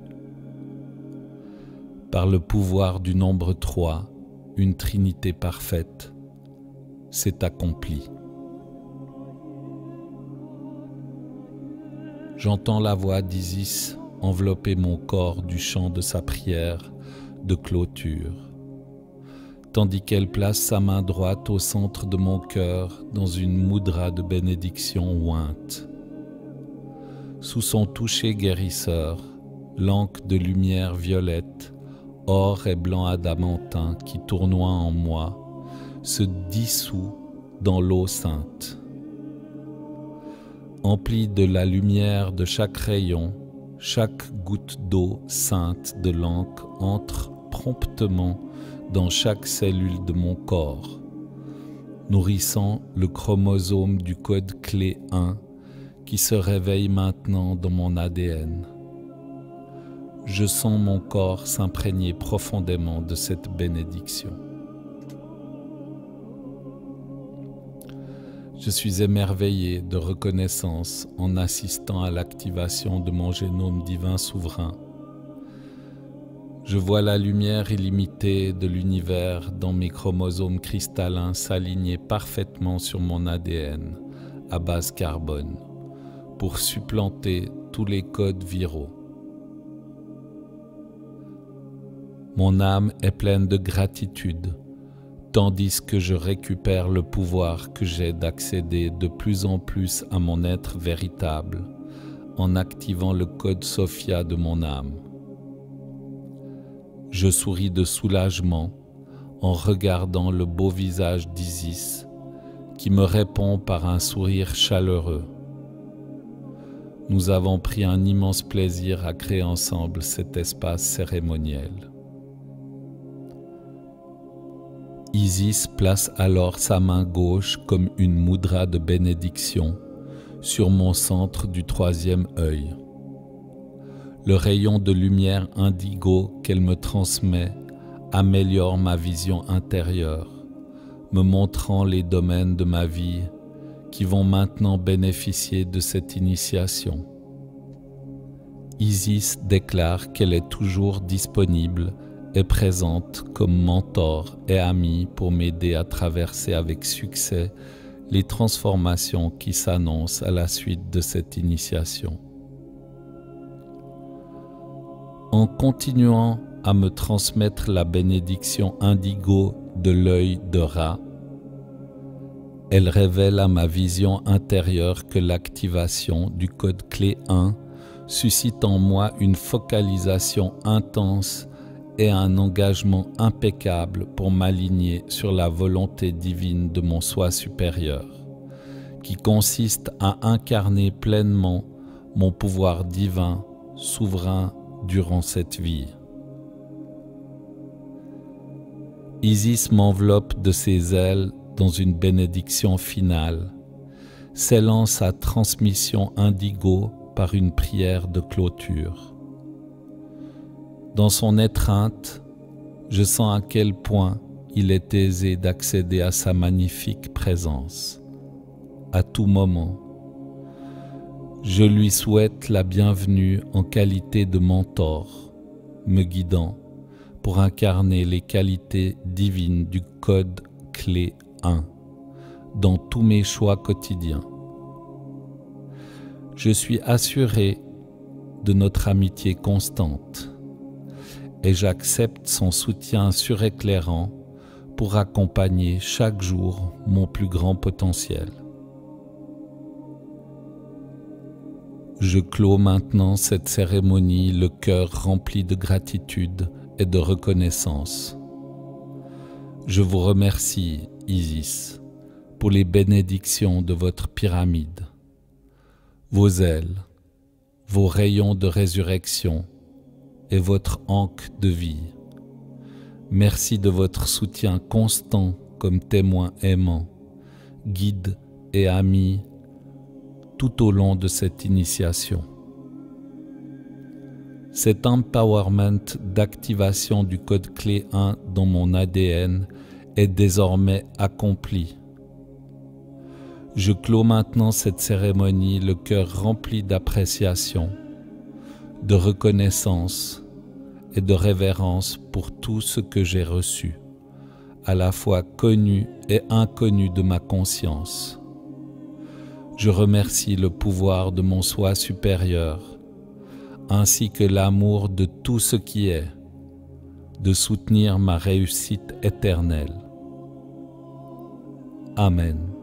Par le pouvoir du nombre 3, une trinité parfaite, c'est accompli. J'entends la voix d'Isis envelopper mon corps du chant de sa prière de clôture, tandis qu'elle place sa main droite au centre de mon cœur dans une moudra de bénédiction ointe. Sous son toucher guérisseur, l'encre de lumière violette, or et blanc adamantin qui tournoie en moi, se dissout dans l'eau sainte. Empli de la lumière de chaque rayon, chaque goutte d'eau sainte de l'encre entre promptement dans chaque cellule de mon corps, nourrissant le chromosome du code clé 1 qui se réveille maintenant dans mon ADN. Je sens mon corps s'imprégner profondément de cette bénédiction. Je suis émerveillé de reconnaissance en assistant à l'activation de mon génome divin souverain. Je vois la lumière illimitée de l'univers dans mes chromosomes cristallins s'aligner parfaitement sur mon ADN à base carbone pour supplanter tous les codes viraux. Mon âme est pleine de gratitude, tandis que je récupère le pouvoir que j'ai d'accéder de plus en plus à mon être véritable en activant le code Sophia de mon âme. Je souris de soulagement en regardant le beau visage d'Isis qui me répond par un sourire chaleureux. Nous avons pris un immense plaisir à créer ensemble cet espace cérémoniel. Isis place alors sa main gauche comme une mudra de bénédiction sur mon centre du troisième œil. Le rayon de lumière indigo qu'elle me transmet améliore ma vision intérieure, me montrant les domaines de ma vie qui vont maintenant bénéficier de cette initiation. Isis déclare qu'elle est toujours disponible et présente comme mentor et amie pour m'aider à traverser avec succès les transformations qui s'annoncent à la suite de cette initiation. En continuant à me transmettre la bénédiction indigo de l'œil de Ra, elle révèle à ma vision intérieure que l'activation du code clé 1 suscite en moi une focalisation intense et un engagement impeccable pour m'aligner sur la volonté divine de mon soi supérieur, qui consiste à incarner pleinement mon pouvoir divin, souverain durant cette vie. Isis m'enveloppe de ses ailes dans une bénédiction finale, scellant sa transmission indigo par une prière de clôture. Dans son étreinte, je sens à quel point il est aisé d'accéder à sa magnifique présence. À tout moment, je lui souhaite la bienvenue en qualité de mentor, me guidant pour incarner les qualités divines du code clé 1 dans tous mes choix quotidiens. Je suis assuré de notre amitié constante et j'accepte son soutien suréclairant pour accompagner chaque jour mon plus grand potentiel. Je clôt maintenant cette cérémonie le cœur rempli de gratitude et de reconnaissance. Je vous remercie, Isis, pour les bénédictions de votre pyramide, vos ailes, vos rayons de résurrection et votre ancre de vie. Merci de votre soutien constant comme témoin aimant, guide et ami tout au long de cette initiation. Cet empowerment d'activation du code clé 1 dans mon ADN est désormais accompli. Je clôt maintenant cette cérémonie le cœur rempli d'appréciation, de reconnaissance et de révérence pour tout ce que j'ai reçu, à la fois connu et inconnu de ma conscience. Je remercie le pouvoir de mon soi supérieur, ainsi que l'amour de tout ce qui est, de soutenir ma réussite éternelle. Amen.